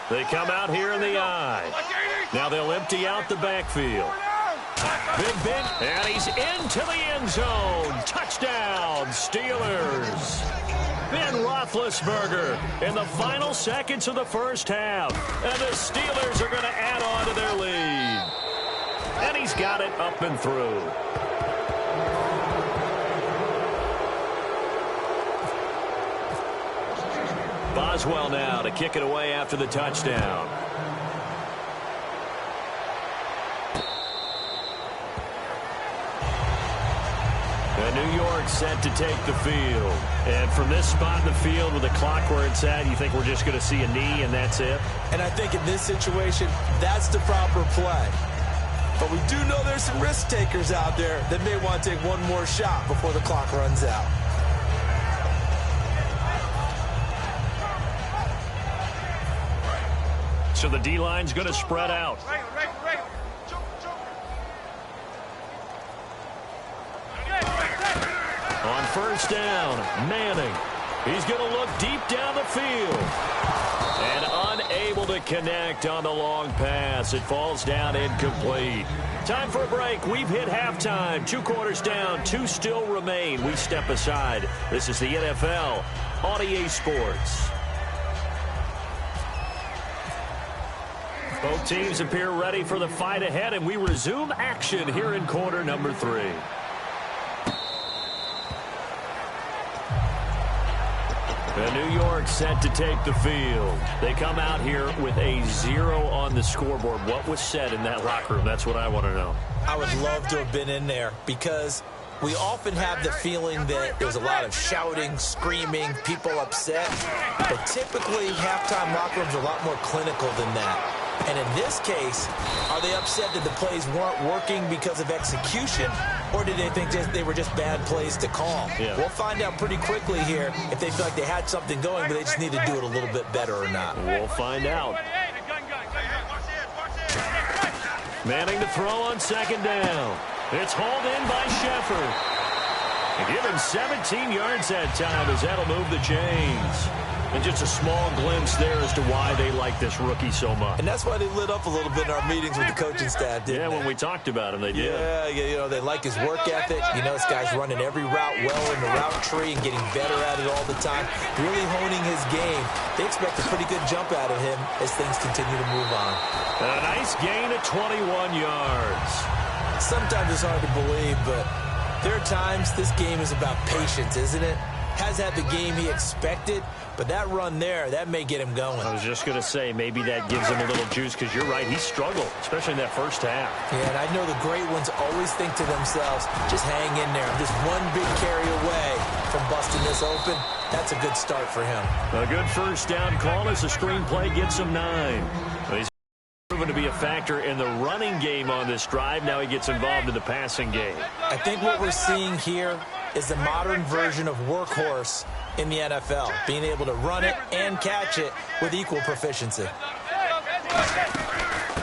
They come out here in the eye. Now they'll empty out the backfield. Big, and he's into the end zone. Touchdown, Steelers. Ben Roethlisberger in the final seconds of the first half. And the Steelers are going to add on to their lead. And he's got it up and through. does well now to kick it away after the touchdown. And New York set to take the field. And from this spot in the field with the clock where it's at, you think we're just going to see a knee and that's it? And I think in this situation, that's the proper play. But we do know there's some risk takers out there that may want to take one more shot before the clock runs out. So the D-line's going to spread out. On first down, Manning. He's going to look deep down the field. And unable to connect on the long pass. It falls down incomplete. Time for a break. We've hit halftime. 2 quarters down. 2 still remain. We step aside. This is the NFL on EA Sports. Both teams appear ready for the fight ahead, and we resume action here in quarter number 3. And New York set to take the field. They come out here with a 0 on the scoreboard. What was said in that locker room? That's what I want to know. I would love to have been in there because we often have the feeling that there's a lot of shouting, screaming, people upset. But typically, halftime locker rooms are a lot more clinical than that. And in this case, are they upset that the plays weren't working because of execution, or did they think they were just bad plays to call? Yeah. We'll find out pretty quickly here if they feel like they had something going, but they just need to do it a little bit better or not. We'll find out. Manning to throw on second down. It's hauled in by Shepard. And given 17 yards that time as that'll move the chains. And just a small glimpse there as to why they like this rookie so much. And that's why they lit up a little bit in our meetings with the coaching staff, didn't they? When we talked about him, they did. Yeah, you know, they like his work ethic. You know, this guy's running every route well in the route tree and getting better at it all the time, really honing his game. They expect a pretty good jump out of him as things continue to move on. A nice gain of 21 yards. Sometimes it's hard to believe, but there are times this game is about patience, isn't it? Has had the game he expected, but that run there, that may get him going. I was just going to say, maybe that gives him a little juice, because you're right, he struggled, especially in that first half. Yeah, and I know the great ones always think to themselves, just hang in there. I'm just one big carry away from busting this open. That's a good start for him. A good first down call as the screenplay gets him 9. He's proven to be a factor in the running game on this drive. Now he gets involved in the passing game. I think what we're seeing here is the modern version of workhorse in the NFL, being able to run it and catch it with equal proficiency.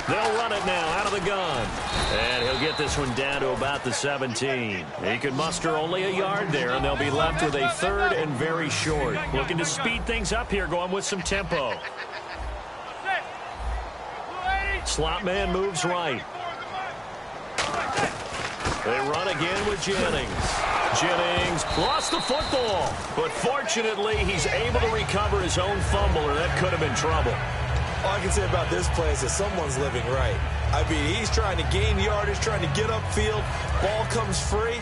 They'll run it now out of the gun. And he'll get this one down to about the 17. He can muster only a yard there, and they'll be left with a 3rd and very short. Looking to speed things up here, going with some tempo. Slot man moves right. They run again with Jennings. Jennings lost the football, but fortunately he's able to recover his own fumble, or that could have been trouble. All I can say about this play is that someone's living right. I mean, he's trying to gain yardage, trying to get upfield. Ball comes free.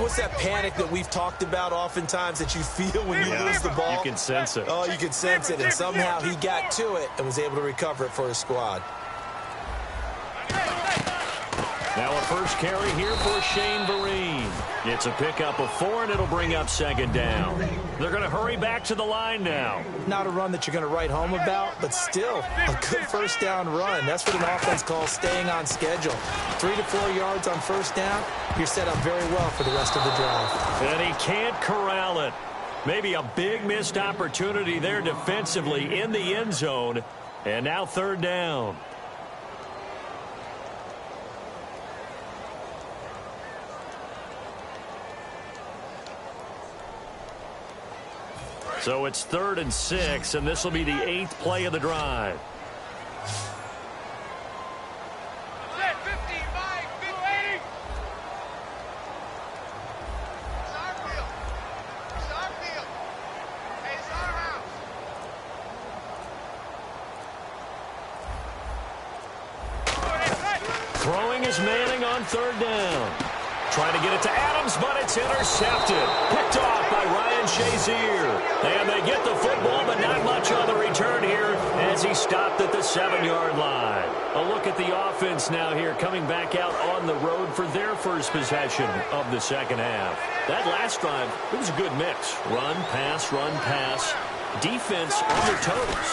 What's that panic that we've talked about oftentimes that you feel when you lose the ball? You can sense it. Oh, you can sense it, and somehow he got to it and was able to recover it for his squad. Now a first carry here for Shane Vereen. It's a pickup of 4, and it'll bring up second down. They're going to hurry back to the line now. Not a run that you're going to write home about, but still a good first down run. That's what an offense calls staying on schedule. 3 to 4 yards on first down, you're set up very well for the rest of the drive. And he can't corral it. Maybe a big missed opportunity there defensively in the end zone. And now 3rd down. So it's 3rd and 6, and this will be the 8th play of the drive. Throwing is Manning on 3rd down. Trying to get it to Adams, but it's intercepted. Picked off by Ryan Shazier. And they get the football, but not much on the return here as he stopped at the 7-yard line. A look at the offense now here, coming back out on the road for their first possession of the second half. That last drive, it was a good mix. Run, pass, defense on their toes.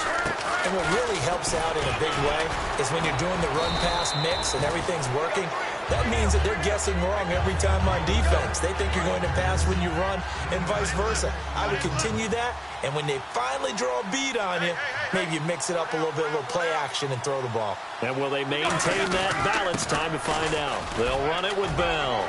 And what really helps out in a big way is when you're doing the run-pass mix and everything's working, that means that they're guessing wrong every time on defense. They think you're going to pass when you run and vice versa. I would continue that, and when they finally draw a beat on you, maybe you mix it up a little bit, a little play action, and throw the ball. And will they maintain that balance? Time to find out. They'll run it with Bell.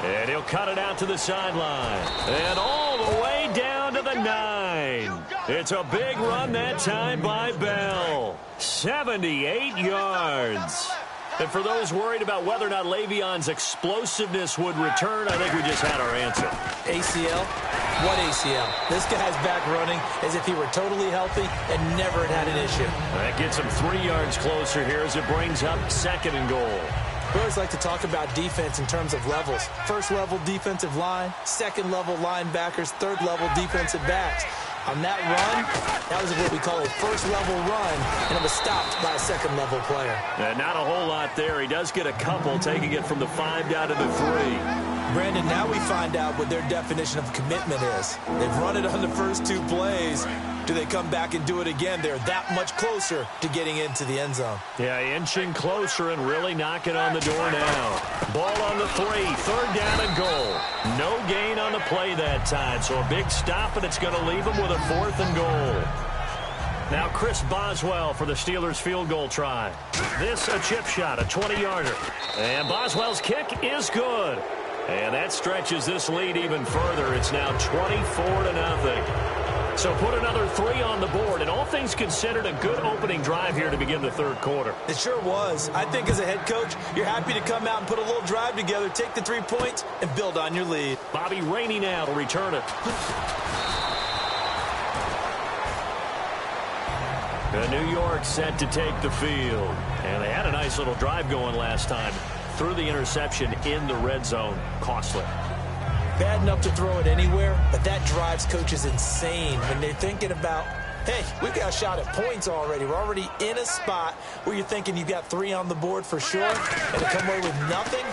And he'll cut it out to the sideline. And all the way down to the 9. It's a big run that time by Bell. 78 yards. And for those worried about whether or not Le'Veon's explosiveness would return, I think we just had our answer. ACL? What ACL? This guy's back running as if he were totally healthy and never had an issue. That gets him 3 yards closer here as it brings up 2nd and goal. We always like to talk about defense in terms of levels. First level defensive line, second level linebackers, third level defensive backs. On that run, that was what we call a first level run, and it was stopped by a second level player. Not a whole lot there. He does get a couple, taking it from the 5 down to the 3. Brandon, now we find out what their definition of commitment is. They've run it on the first 2 plays. Do they come back and do it again? They're that much closer to getting into the end zone. Yeah, inching closer and really knocking on the door now. Ball on the 3, 3rd down and goal. No gain on the play that time, so a big stop, and it's going to leave them with a 4th and goal. Now Chris Boswell for the Steelers field goal try. This a chip shot, a 20-yarder. And Boswell's kick is good. And that stretches this lead even further. It's now 24-0. So put another 3 on the board, and all things considered, a good opening drive here to begin the 3rd quarter. It sure was. I think as a head coach, you're happy to come out and put a little drive together, take the 3 points, and build on your lead. Bobby Rainey now to return it. The New York set to take the field. And they had a nice little drive going last time. Threw the interception in the red zone. Costly. Bad enough to throw it anywhere, but that drives coaches insane when they're thinking about, hey, we've got a shot at points already. We're already in a spot where you're thinking you've got 3 on the board for sure, and to come away with nothing,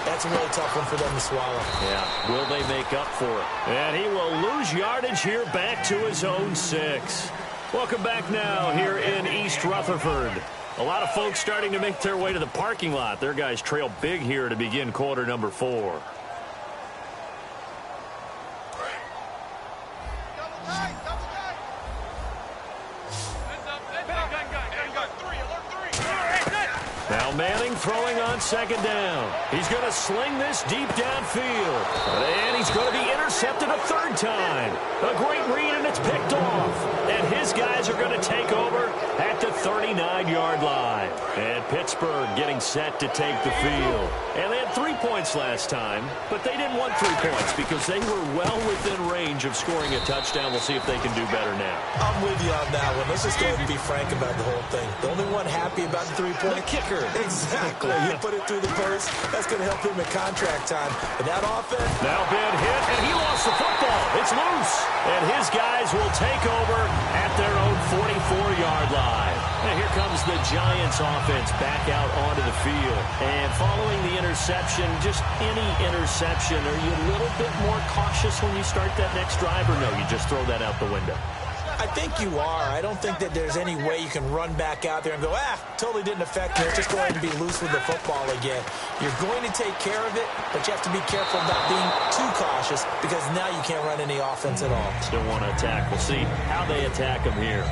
that's a really tough one for them to swallow. Yeah, will they make up for it? And he will lose yardage here back to his own 6. Welcome back now here in East Rutherford. A lot of folks starting to make their way to the parking lot. Their guys trail big here to begin quarter number 4. Now Manning throwing on 2nd down. He's going to sling this deep downfield. And he's going to be intercepted a 3rd time. A great read, and it's picked off. And his guys are going to take over at the 39-yard line. And Pittsburgh getting set to take the field. And they had 3 points last time, but they didn't want 3 points because they were well within range of scoring a touchdown. We'll see if they can do better now. I'm with you on that one. Let's just go ahead and be frank about the whole thing. The only one happy about the 3-point kicker. Exactly. You put it through the post. That's going to help him in contract time. But that offense. Now bad hit, and he lost the football. It's loose. And his guys will take over at their own 44-yard line. And here comes the Giants offense back out onto the field. And following the interception, just any interception, are you a little bit more cautious when you start that next drive, or no, you just throw that out the window? I think you are. I don't think that there's any way you can run back out there and go, totally didn't affect me. Just go ahead and be loose with the football again. You're going to take care of it, but you have to be careful about being too cautious because now you can't run any offense at all. Still want to attack. We'll see how they attack him here.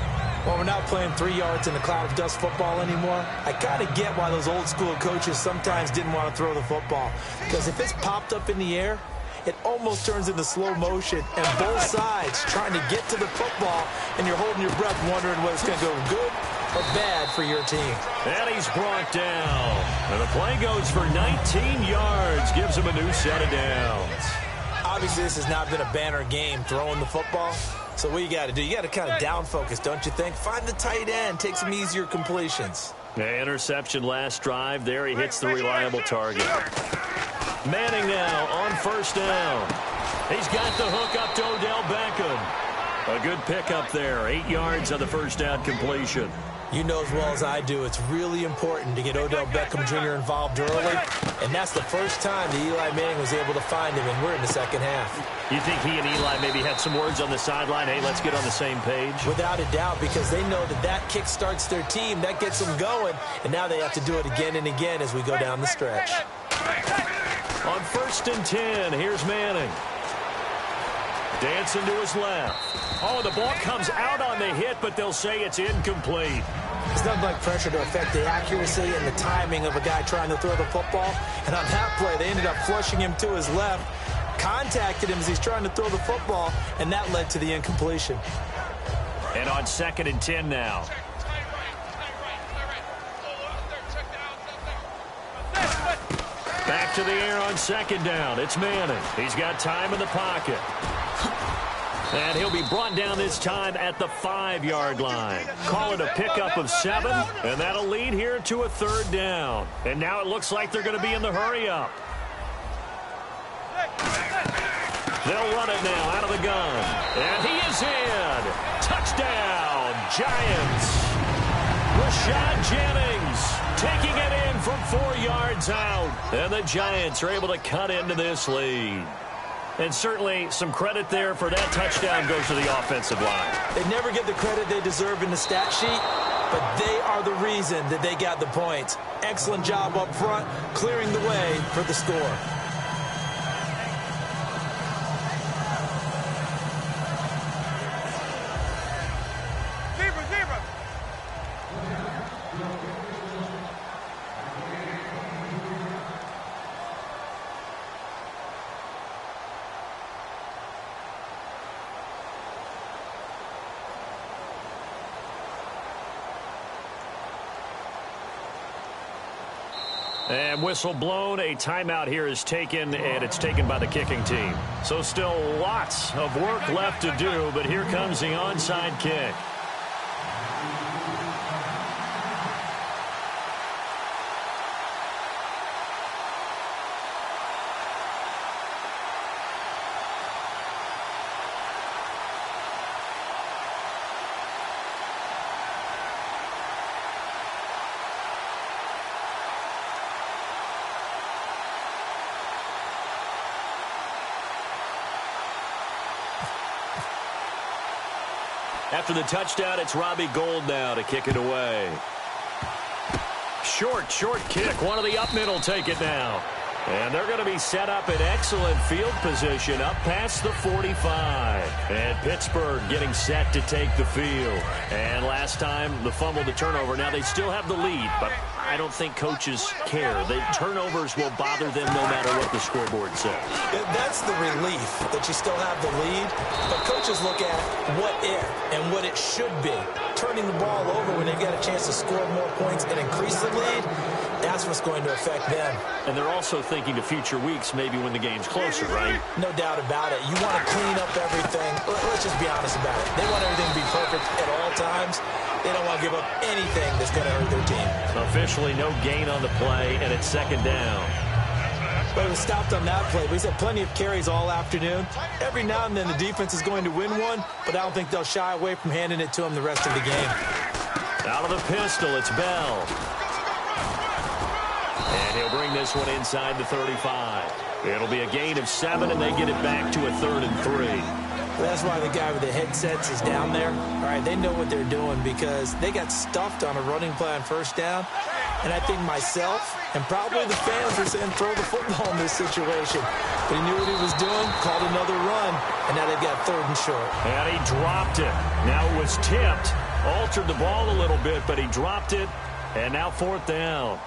Well, we're not playing 3 yards in a cloud of dust football anymore. I kind of get why those old school coaches sometimes didn't want to throw the football. Because if it's popped up in the air, it almost turns into slow motion, and both sides trying to get to the football, and you're holding your breath wondering whether it's going to go good or bad for your team. And he's brought down. And the play goes for 19 yards, gives him a new set of downs. Obviously, this has not been a banner game throwing the football, so So what you got to do, you got to kind of down focus, don't you think? Find the tight end, take some easier completions. Interception last drive. There he hits the reliable target. Manning now on first down. He's got the hook up to Odell Beckham. A good pickup there. 8 yards on the first down completion. You know as well as I do, it's really important to get Odell Beckham Jr. involved early, and that's the first time that Eli Manning was able to find him, and we're in the second half. You think he and Eli maybe had some words on the sideline, hey, let's get on the same page? Without a doubt, because they know that that kick starts their team, that gets them going, and now they have to do it again and again as we go down the stretch. On 1st and 10, here's Manning. Dancing to his left. Oh, the ball comes out on the hit, but they'll say it's incomplete. It's nothing like pressure to affect the accuracy and the timing of a guy trying to throw the football. And on that play, they ended up flushing him to his left, contacted him as he's trying to throw the football, and that led to the incompletion. And on 2nd and 10 now. Back to the air on 2nd down. It's Manning. He's got time in the pocket. And he'll be brought down this time at the 5-yard line. Call it a pickup of 7, and that'll lead here to a 3rd down. And now it looks like they're going to be in the hurry-up. They'll run it now out of the gun. And he is in. Touchdown, Giants. Rashad Jennings taking it in from 4 yards out. And the Giants are able to cut into this lead. And certainly some credit there for that touchdown goes to the offensive line. They never get the credit they deserve in the stat sheet, but they are the reason that they got the points. Excellent job up front, clearing the way for the score. And whistle blown, a timeout here is taken, and it's taken by the kicking team. So still lots of work left to do, but here comes the onside kick. After the touchdown, it's Robbie Gould now to kick it away. Short kick. One of the up middle take it now. And they're going to be set up in excellent field position up past the 45. And Pittsburgh getting set to take the field. And last time, the fumble, the turnover. Now they still have the lead, but I don't think coaches care. The turnovers will bother them no matter what the scoreboard says. That's the relief that you still have the lead. But coaches look at what if and what it should be. Turning the ball over when they've got a chance to score more points and increase the lead, that's what's going to affect them. And they're also thinking to future weeks, maybe when the game's closer, right? No doubt about it. You want to clean up everything. Let's just be honest about it. They want everything to be perfect at all times. They don't want to give up anything that's going to hurt their team. Officially no gain on the play, and it's 2nd down. But it was stopped on that play. We've had plenty of carries all afternoon. Every now and then the defense is going to win one, but I don't think they'll shy away from handing it to them the rest of the game. Out of the pistol, it's Bell. And he'll bring this one inside the 35. It'll be a gain of 7, and they get it back to a 3rd and 3. That's why the guy with the headsets is down there. All right, they know what they're doing because they got stuffed on a running play on 1st down. And I think myself and probably the fans are saying throw the football in this situation. But he knew what he was doing, called another run, and now they've got 3rd and short. And he dropped it. Now it was tipped. Altered the ball a little bit, but he dropped it. And now 4th down.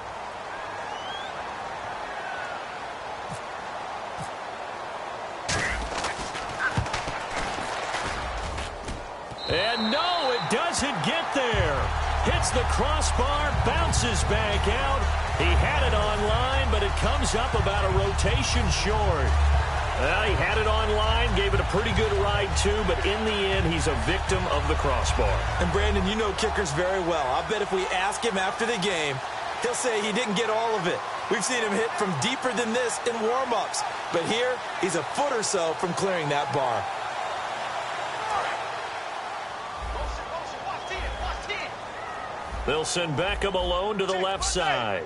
And no, it doesn't get there. Hits the crossbar, bounces back out. He had it on line, but it comes up about a rotation short. Well, he had it online, gave it a pretty good ride, too, but in the end, he's a victim of the crossbar. And, Brandon, you know kickers very well. I bet if we ask him after the game, he'll say he didn't get all of it. We've seen him hit from deeper than this in warm-ups. But here, he's a foot or so from clearing that bar. They'll send Beckham alone to the left side.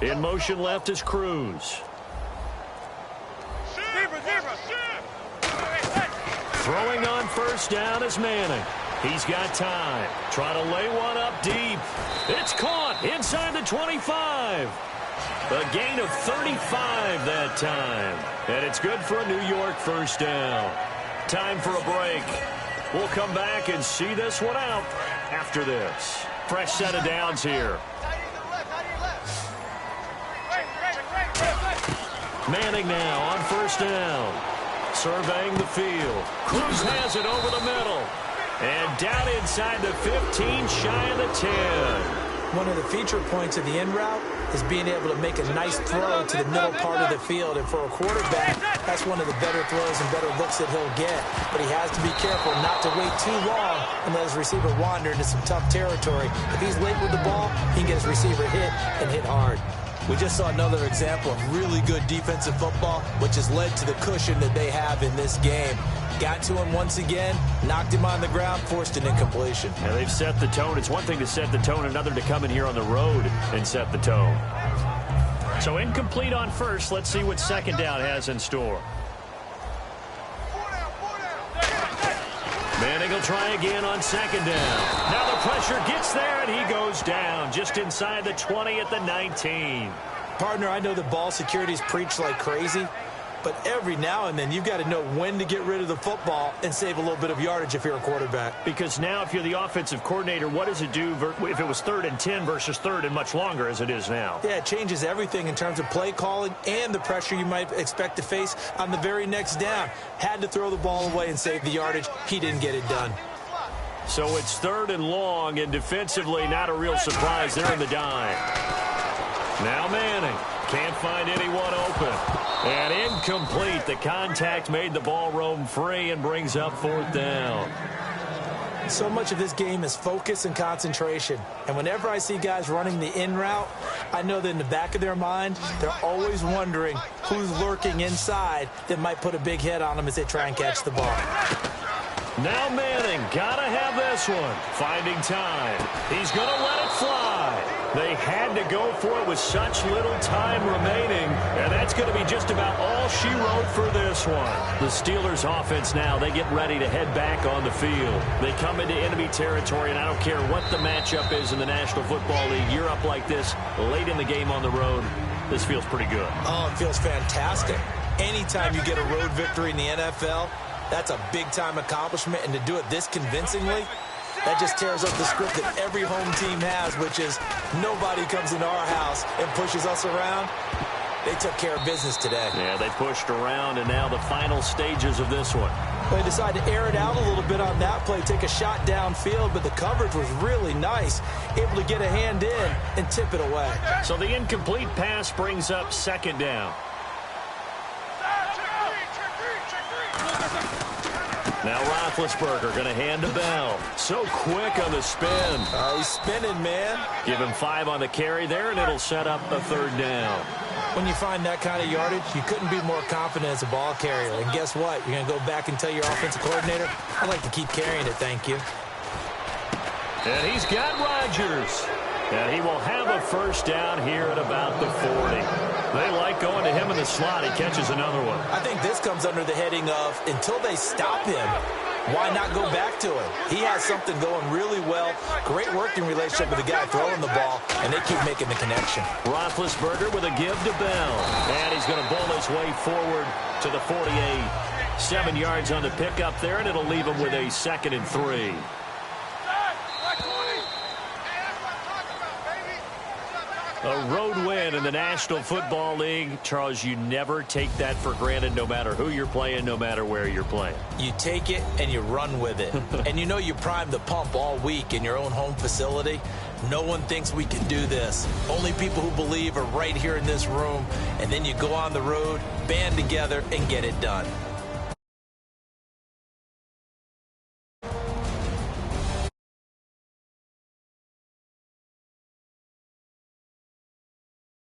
In motion left is Cruz. Throwing on first down is Manning. He's got time. Trying to lay one up deep. It's caught inside the 25. A gain of 35 that time. And it's good for a New York first down. Time for a break. We'll come back and see this one out after this. Fresh set of downs here. Manning now on first down. Surveying the field. Cruz has it over the middle. And down inside the 15, shy of the 10. One of the feature points of the in route is being able to make a nice throw to the middle part of the field. And for a quarterback, that's one of the better throws and better looks that he'll get. But he has to be careful not to wait too long and let his receiver wander into some tough territory. If he's late with the ball, he can get his receiver hit and hit hard. We just saw another example of really good defensive football, which has led to the cushion that they have in this game. Got to him once again, knocked him on the ground, forced an incompletion. Yeah, they've set the tone. It's one thing to set the tone, another to come in here on the road and set the tone. So incomplete on first. Let's see what second down has in store. Manning will try again on second down. Now the pressure gets there, and he goes down just inside the 20 at the 19. Partner, I know the ball security is preached like crazy, but every now and then you've got to know when to get rid of the football and save a little bit of yardage if you're a quarterback. Because now if you're the offensive coordinator, what does it do if it was 3rd and 10 versus 3rd and much longer as it is now? Yeah, it changes everything in terms of play calling and the pressure you might expect to face on the very next down. Had to throw the ball away and save the yardage. He didn't get it done. So it's 3rd and long, and defensively not a real surprise. They're in the dime. Now Manning can't find anyone open. And incomplete. The contact made the ball roam free and brings up 4th down. So much of this game is focus and concentration. And whenever I see guys running the in route, I know that in the back of their mind, they're always wondering who's lurking inside that might put a big hit on them as they try and catch the ball. Now Manning, gotta have this one. Finding time. He's gonna let it fly. They had to go for it with such little time remaining, and that's going to be just about all she wrote for this one. The Steelers' offense now, they get ready to head back on the field. They come into enemy territory, and I don't care what the matchup is in the National Football League. You're up like this late in the game on the road. This feels pretty good. Oh, it feels fantastic. Anytime you get a road victory in the NFL, that's a big-time accomplishment, and to do it this convincingly, that just tears up the script that every home team has, which is nobody comes into our house and pushes us around. They took care of business today. Yeah, they pushed around, and now the final stages of this one. They decided to air it out a little bit on that play, take a shot downfield, but the coverage was really nice, able to get a hand in and tip it away. So the incomplete pass brings up 2nd down. Now Roethlisberger going to hand to Bell. So quick on the spin. He's spinning, man. Give him 5 on the carry there, and it'll set up a 3rd down. When you find that kind of yardage, you couldn't be more confident as a ball carrier. And guess what? You're going to go back and tell your offensive coordinator, I'd like to keep carrying it, thank you. And he's got Rodgers. And he will have a first down here at about the 40. They like going to him in the slot. He catches another one. I think this comes under the heading of, until they stop him, why not go back to him? He has something going really well. Great working relationship with the guy throwing the ball, and they keep making the connection. Roethlisberger with a give to Bell. And he's going to bowl his way forward to the 48. 7 yards on the pickup there, and it'll leave him with a 2nd and 3. A road win in the National Football League. Charles, you never take that for granted no matter who you're playing, no matter where you're playing. You take it and you run with it. And you know you primed the pump all week in your own home facility. No one thinks we can do this. Only people who believe are right here in this room. And then you go on the road, band together, and get it done.